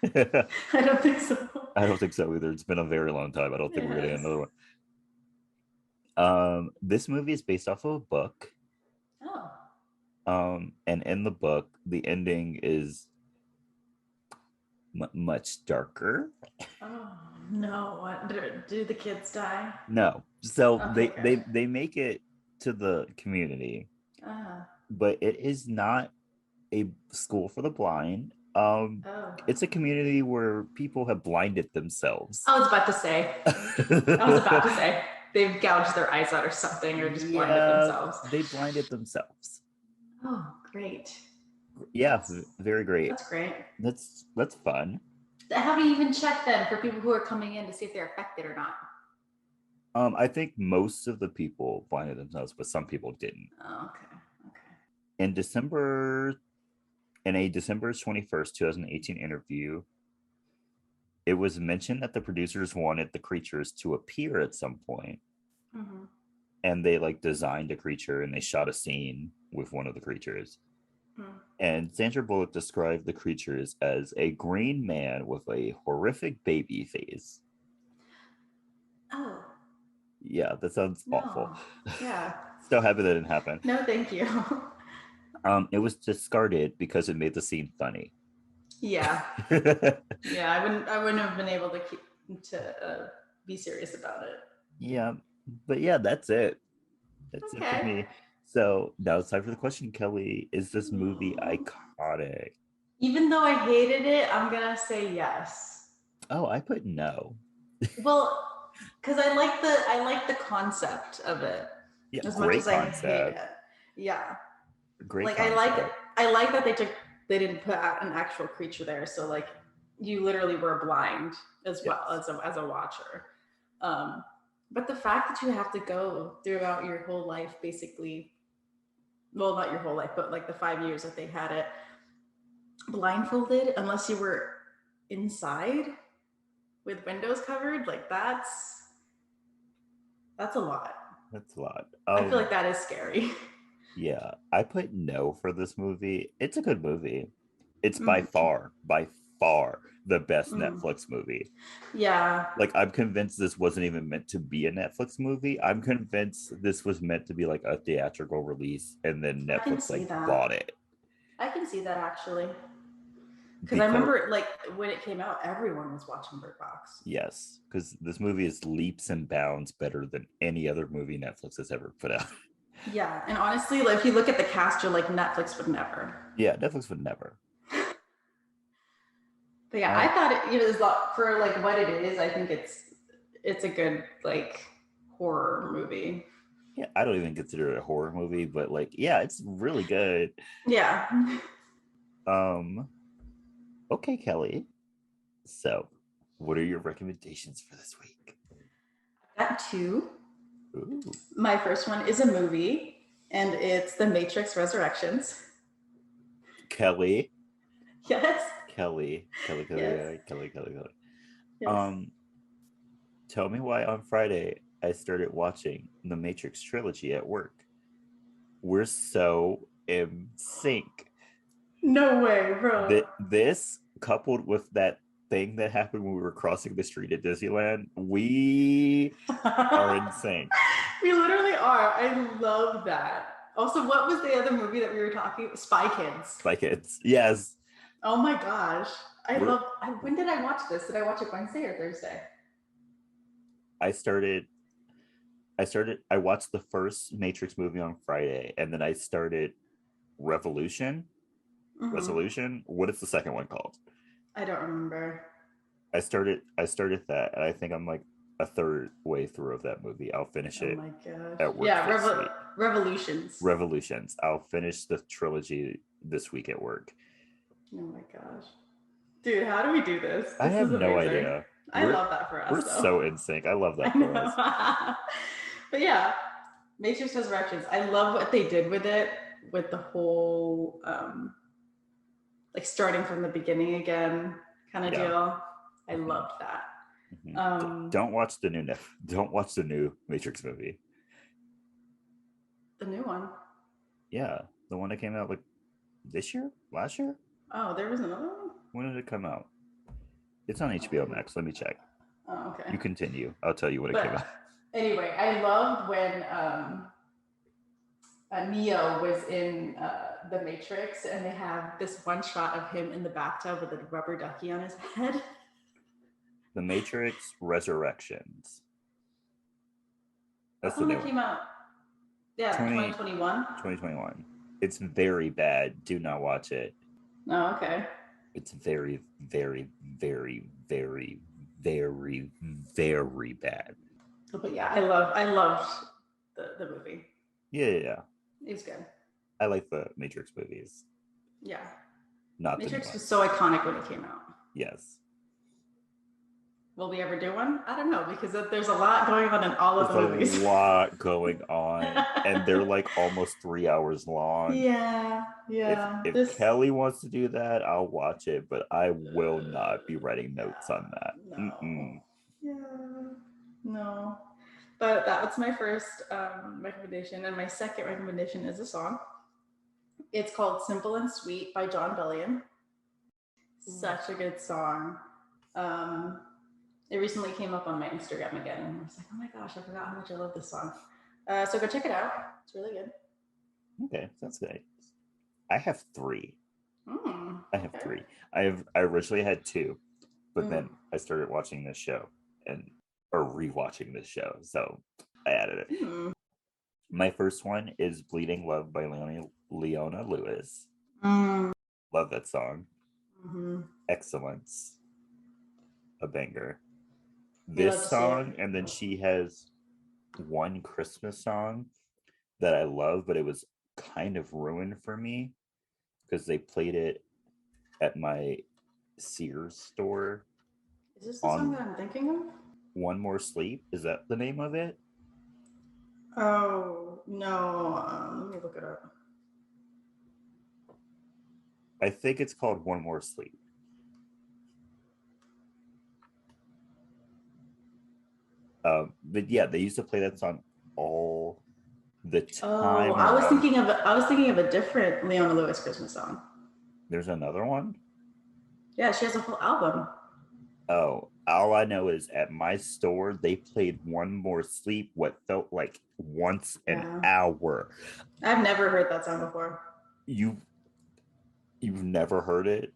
S2: I don't think so.
S1: I don't think so either. It's been a very long time. I don't think we're getting another one. This movie is based off of a book. Oh. And in the book, the ending is much darker.
S2: Oh no! What do the kids die?
S1: No. So they make it to the community, but it is not a school for the blind. It's a community where people have blinded themselves.
S2: I was about to say they've gouged their eyes out or something, or just blinded themselves.
S1: They blinded themselves.
S2: Oh, great.
S1: Yeah, very great.
S2: That's great.
S1: That's fun.
S2: How do you even check then for people who are coming in to see if they're affected or not?
S1: I think most of the people blinded themselves, but some people didn't.
S2: Oh, okay.
S1: In a December 21st, 2018 interview, it was mentioned that the producers wanted the creatures to appear at some point. Mm-hmm. And they designed a creature and they shot a scene with one of the creatures. Mm. And Sandra Bullock described the creatures as a green man with a horrific baby face.
S2: Oh.
S1: Yeah, that sounds awful.
S2: Yeah.
S1: So happy that didn't happen.
S2: No, thank you.
S1: It was discarded because it made the scene funny.
S2: Yeah. Yeah, I wouldn't have been able to be serious about it.
S1: Yeah, but yeah, that's it. That's it for me. So now it's time for the question, Kelly. Is this movie iconic?
S2: Even though I hated it, I'm gonna say yes.
S1: Oh, I put no.
S2: Well, because I like the concept of it.
S1: Yeah,
S2: as much as concept. I hate it. Yeah.
S1: Great concept.
S2: I like that they didn't put an actual creature there, so you literally were blind as well as a watcher. But the fact that you have to go throughout your whole life, basically, well, not your whole life, but the 5 years that they had it blindfolded, unless you were inside with windows covered, that's a lot.
S1: That's a lot.
S2: I feel like that is scary.
S1: Yeah, I put no for this movie. It's a good movie. It's by far far the best
S2: Mm.
S1: Netflix movie.
S2: Yeah.
S1: Like, I'm convinced this wasn't even meant to be a Netflix movie. I'm convinced this was meant to be like a theatrical release, and then
S2: I can
S1: Netflix
S2: see
S1: like
S2: that.
S1: bought it.
S2: I can see that actually. Because
S1: Because
S2: I remember, like, when it came out, everyone was watching Bird Box.
S1: yes, because this movie is leaps and bounds better than any other movie Netflix has ever put out.
S2: Yeah, and honestly, like, if you look at the cast, you're like, Netflix would never.
S1: Yeah, Netflix would never.
S2: But yeah, I thought it was for like what it is. I think it's a good like horror movie.
S1: Yeah, I don't even consider it a horror movie, but like, yeah, it's really good.
S2: Yeah.
S1: Okay, Kelly. So, what are your recommendations for this week?
S2: I got two.
S1: Ooh.
S2: My first one is a movie, and it's The Matrix Resurrections.
S1: Kelly.
S2: Yes.
S1: Kelly.
S2: Yes.
S1: Kelly.
S2: Yes.
S1: Tell me why on Friday I started watching the Matrix trilogy at work. We're so in sync.
S2: No way, bro.
S1: This coupled with that thing that happened when we were crossing the street at Disneyland, we are in sync.
S2: We literally are. I love that. Also, what was the other movie that we were talking? Spy Kids.
S1: Spy Kids. Yes.
S2: Oh my gosh. When did I watch this? Did I watch it Wednesday or Thursday?
S1: I watched the first Matrix movie on Friday, and then I started Resolution. What is the second one called?
S2: I don't remember.
S1: I started that, and I think I'm like a third way through of that movie. I'll finish it.
S2: Oh my gosh.
S1: At work.
S2: Yeah, Revolutions.
S1: I'll finish the trilogy this week at work.
S2: Oh my gosh. Dude, how do we do this?
S1: I have no idea.
S2: I love that for us.
S1: We're so in sync. I love that for us.
S2: But yeah, Matrix Resurrections. I love what they did with it, with the whole like starting from the beginning again kind of deal. I loved that.
S1: Mm-hmm. Don't watch the new Matrix movie.
S2: The new one.
S1: Yeah, the one that came out like last year.
S2: Oh, there was another one.
S1: When did it come out? It's on HBO Max. Let me check.
S2: Oh, okay.
S1: You continue. I'll tell you when it came out.
S2: Anyway, I loved when Neo was in the Matrix, and they have this one shot of him in the bathtub with a rubber ducky on his head.
S1: The Matrix Resurrections.
S2: That's the one that came out. Yeah, 2021.
S1: 2021. It's very bad. Do not watch it.
S2: Oh, okay.
S1: It's very, very, very, very, very, very bad.
S2: But yeah, I loved the movie.
S1: Yeah.
S2: It was good.
S1: I like the Matrix movies.
S2: Yeah.
S1: Not
S2: Matrix was so iconic when it came out.
S1: Yes.
S2: Will we ever do one? I don't know, because there's a lot going on in all of the movies.
S1: There's a lot going on, and they're like almost 3 hours long.
S2: Yeah.
S1: If Kelly wants to do that, I'll watch it, but I will not be writing notes on that.
S2: No. Yeah. No. But that was my first recommendation, and my second recommendation is a song. It's called Simple and Sweet by John Bellion. Such a good song. It recently came up on my Instagram again, and I was like, oh my gosh, I forgot how much I love this song. So go check it out. It's really good.
S1: Okay, that's good. I have three. I have
S2: okay.
S1: three. I originally had two, but then I started watching this show or rewatching this show, so I added it. My first one is Bleeding Love by Leona Lewis. Love that song. Excellence. A banger. This song, and then she has one Christmas song that I love, but it was kind of ruined for me because they played it at my Sears store.
S2: Is this the song that I'm thinking of?
S1: One More Sleep. Is that the name of it?
S2: Oh, no. Let me look it up.
S1: I think it's called One More Sleep. But yeah, they used to play that song all the time.
S2: Oh, I was thinking of a different Leona Lewis Christmas song.
S1: There's another one?
S2: Yeah, she has a whole album.
S1: Oh, all I know is at my store they played One More Sleep what felt like once an
S2: Yeah.
S1: hour.
S2: I've never heard that song before.
S1: You've never heard it?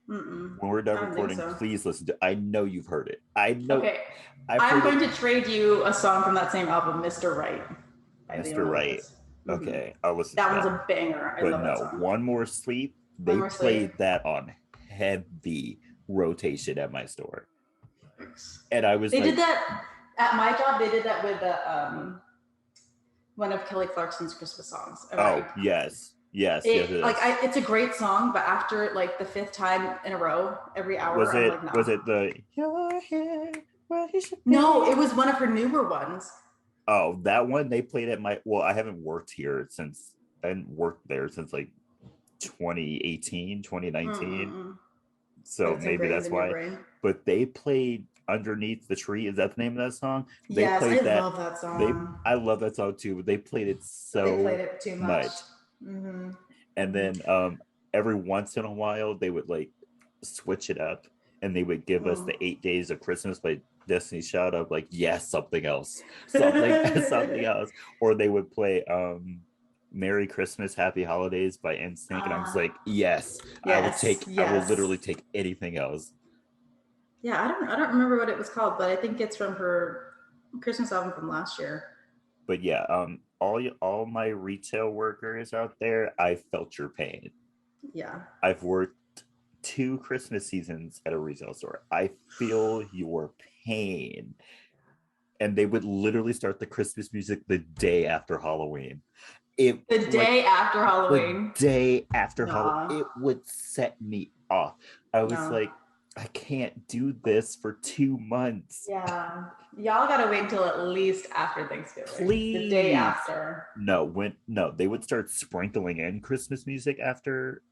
S2: Mm-mm.
S1: When we're done
S2: I don't think
S1: recording,
S2: so.
S1: please listen to it. I know you've heard it. I know
S2: Okay.
S1: I've
S2: I'm
S1: heard
S2: going
S1: it.
S2: to trade you a song from that same album, Mr. Right by
S1: Mr.
S2: Leona
S1: Right.
S2: Lewis.
S1: Okay, I'll listen to
S2: That one's
S1: that.
S2: a banger. I
S1: But
S2: love that
S1: no,
S2: song.
S1: One More Sleep,
S2: One
S1: they
S2: More Sleep.
S1: played that on heavy rotation at my store. And I was
S2: They
S1: like,
S2: did that at my job. They did that with one of Kelly Clarkson's Christmas songs.
S1: oh, yes. Yes.
S2: It's a great song, but after like the 5th time in a row, every hour, I'm like, nah.
S1: Was it the Your Hair, well, you should
S2: No,
S1: be?
S2: it was one of her newer ones.
S1: Oh, that one they played at my, well, I haven't worked here since, I hadn't worked there since like 2018, 2019.
S2: Mm-mm.
S1: So maybe that's why. But they played Underneath the Tree. Is that the name of that song? They
S2: Yes,
S1: played
S2: I love that song.
S1: I love that song too, but they played it
S2: They played it too much.
S1: Mm-hmm. And then every once in a while they would like switch it up and they would give us the 8 Days of Christmas by Destiny's Child. Of like, yes, something else. Something else. Or they would play Merry Christmas, Happy Holidays by NSYNC, and I was like, yes, I will literally take anything else.
S2: Yeah, I don't remember what it was called, but I think it's from her Christmas album from last year.
S1: But yeah, all my retail workers out there, I felt your pain.
S2: Yeah.
S1: I've worked 2 Christmas seasons at a retail store. I feel your pain. And they would literally start the Christmas music the day after Halloween.
S2: The day after Halloween.
S1: Halloween, it would set me off. I was like, I can't do this for 2 months.
S2: Yeah, y'all gotta wait until at least after Thanksgiving.
S1: Please.
S2: The day after.
S1: No, they would start sprinkling in Christmas music after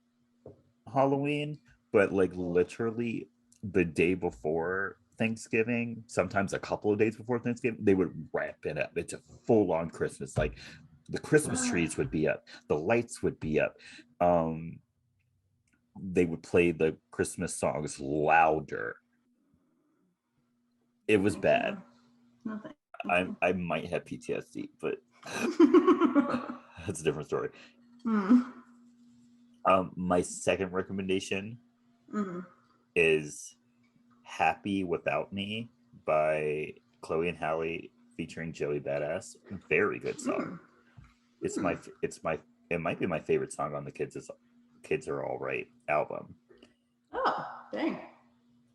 S1: Halloween, but like literally the day before Thanksgiving, sometimes a couple of days before Thanksgiving, they would ramp it up. It's a full-on Christmas. Like the Christmas trees would be up, the lights would be up. They would play the Christmas songs louder. It was bad. I might have PTSD, but that's a different story. My second recommendation is Happy Without Me by Chloe and Halle featuring Joey Badass. Very good song. It might be my favorite song on the Kids Are All Right album.
S2: Oh, dang.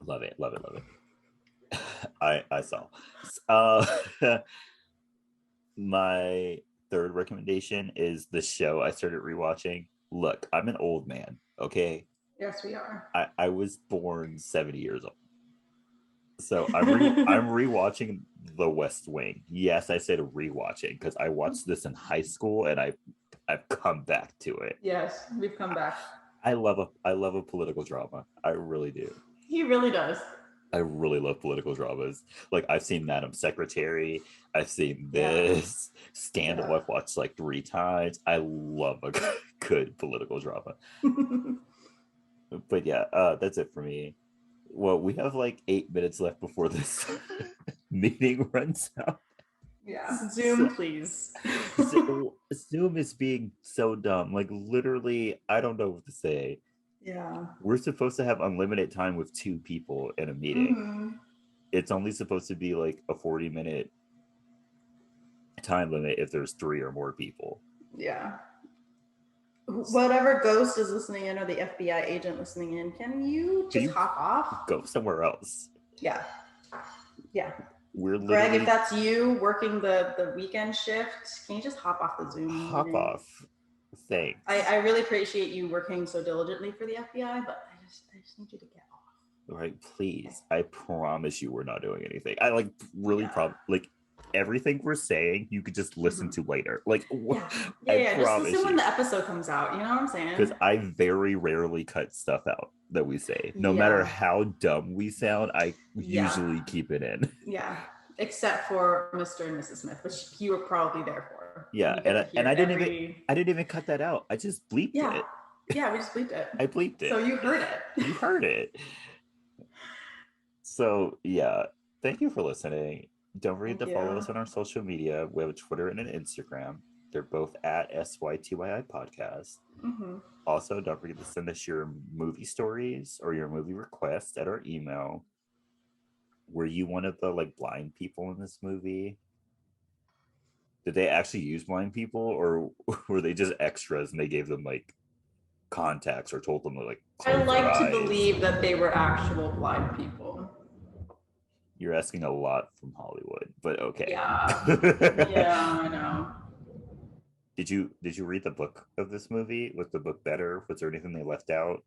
S1: Love it. I saw. My third recommendation is the show I started rewatching. Look, I'm an old man, okay?
S2: Yes, we are.
S1: I was born 70 years old. So I'm rewatching The West Wing. Yes, I said rewatching because I watched this in high school and I've come back to it.
S2: Yes, we've come back.
S1: I love a political drama. I really do.
S2: He really does.
S1: I really love political dramas. Like I've seen Madam Secretary. I've seen this Scandal. Yeah. I've watched like 3 times. I love a good political drama. But yeah, that's it for me. Well, we have like 8 minutes left before this meeting runs out.
S2: Yeah, Zoom, please.
S1: Zoom is being so dumb. Like literally, I don't know what to say.
S2: Yeah.
S1: We're supposed to have unlimited time with 2 people in a meeting. It's only supposed to be like a 40-minute time limit if there's 3 or more people.
S2: Yeah. Whatever ghost is listening in or the FBI agent listening in, can you hop off?
S1: Go somewhere else.
S2: Yeah.
S1: We're
S2: Greg, if that's you working the weekend shift, can you just hop off the Zoom?
S1: Hop off. Thanks.
S2: I really appreciate you working so diligently for the FBI, but I just need you to get off.
S1: All right, please. I promise you we're not doing anything. I like really like everything we're saying you could just listen to later. Like
S2: I just listen when the episode comes out, you know what I'm saying?
S1: Because I very rarely cut stuff out that we say. No matter how dumb we sound, I usually keep it in.
S2: Yeah. Except for Mr. and Mrs. Smith, which you were probably there for.
S1: Yeah, and I didn't even cut that out. I just bleeped it.
S2: Yeah, we just bleeped it.
S1: I bleeped it.
S2: So you heard it.
S1: You heard it. So yeah, thank you for listening. Don't forget to follow us on our social media. We have a Twitter and an Instagram. They're both at SYTYI Podcast.
S2: Mm-hmm.
S1: Also, don't forget to send us your movie stories or your movie requests at our email. Were you one of the like blind people in this movie? Did they actually use blind people, or were they just extras and they gave them like contacts or told them to like
S2: I
S1: close
S2: like
S1: their
S2: to
S1: eyes?
S2: believe that they were actual blind people.
S1: You're asking a lot from Hollywood, but okay.
S2: Yeah. Yeah, I know.
S1: Did you read the book of this movie? Was the book better? Was there anything they left out?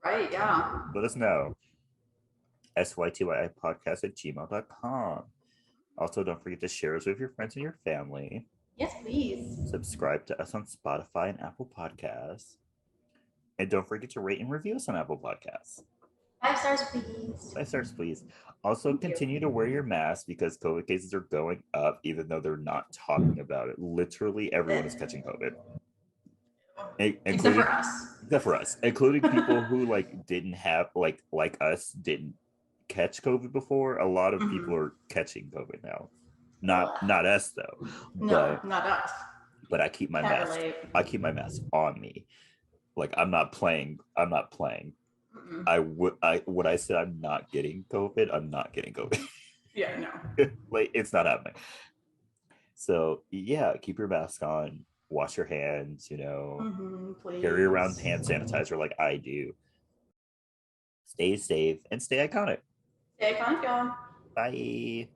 S2: Right, yeah.
S1: Let us know. sytyi podcast@gmail.com. Also, don't forget to share us with your friends and your family.
S2: Yes, please.
S1: Subscribe to us on Spotify and Apple Podcasts. And don't forget to rate and review us on Apple Podcasts.
S2: 5 stars, please.
S1: 5 stars, please. Also, continue to wear your mask because COVID cases are going up, even though they're not talking about it. Literally, everyone is catching COVID.
S2: Except for us.
S1: Except for us. Including people who like didn't have like us didn't catch COVID before. A lot of people are catching COVID now. Not us though.
S2: No, not us.
S1: But I keep my mask.
S2: Relate.
S1: I keep my mask on me. Like I'm not playing. When I said I'm not getting COVID, I'm not getting COVID.
S2: Yeah, no.
S1: Like it's not happening. So yeah, keep your mask on, wash your hands,
S2: Please.
S1: Carry around hand sanitizer like I do. Stay safe and stay iconic.
S2: Stay iconic, y'all.
S1: Bye.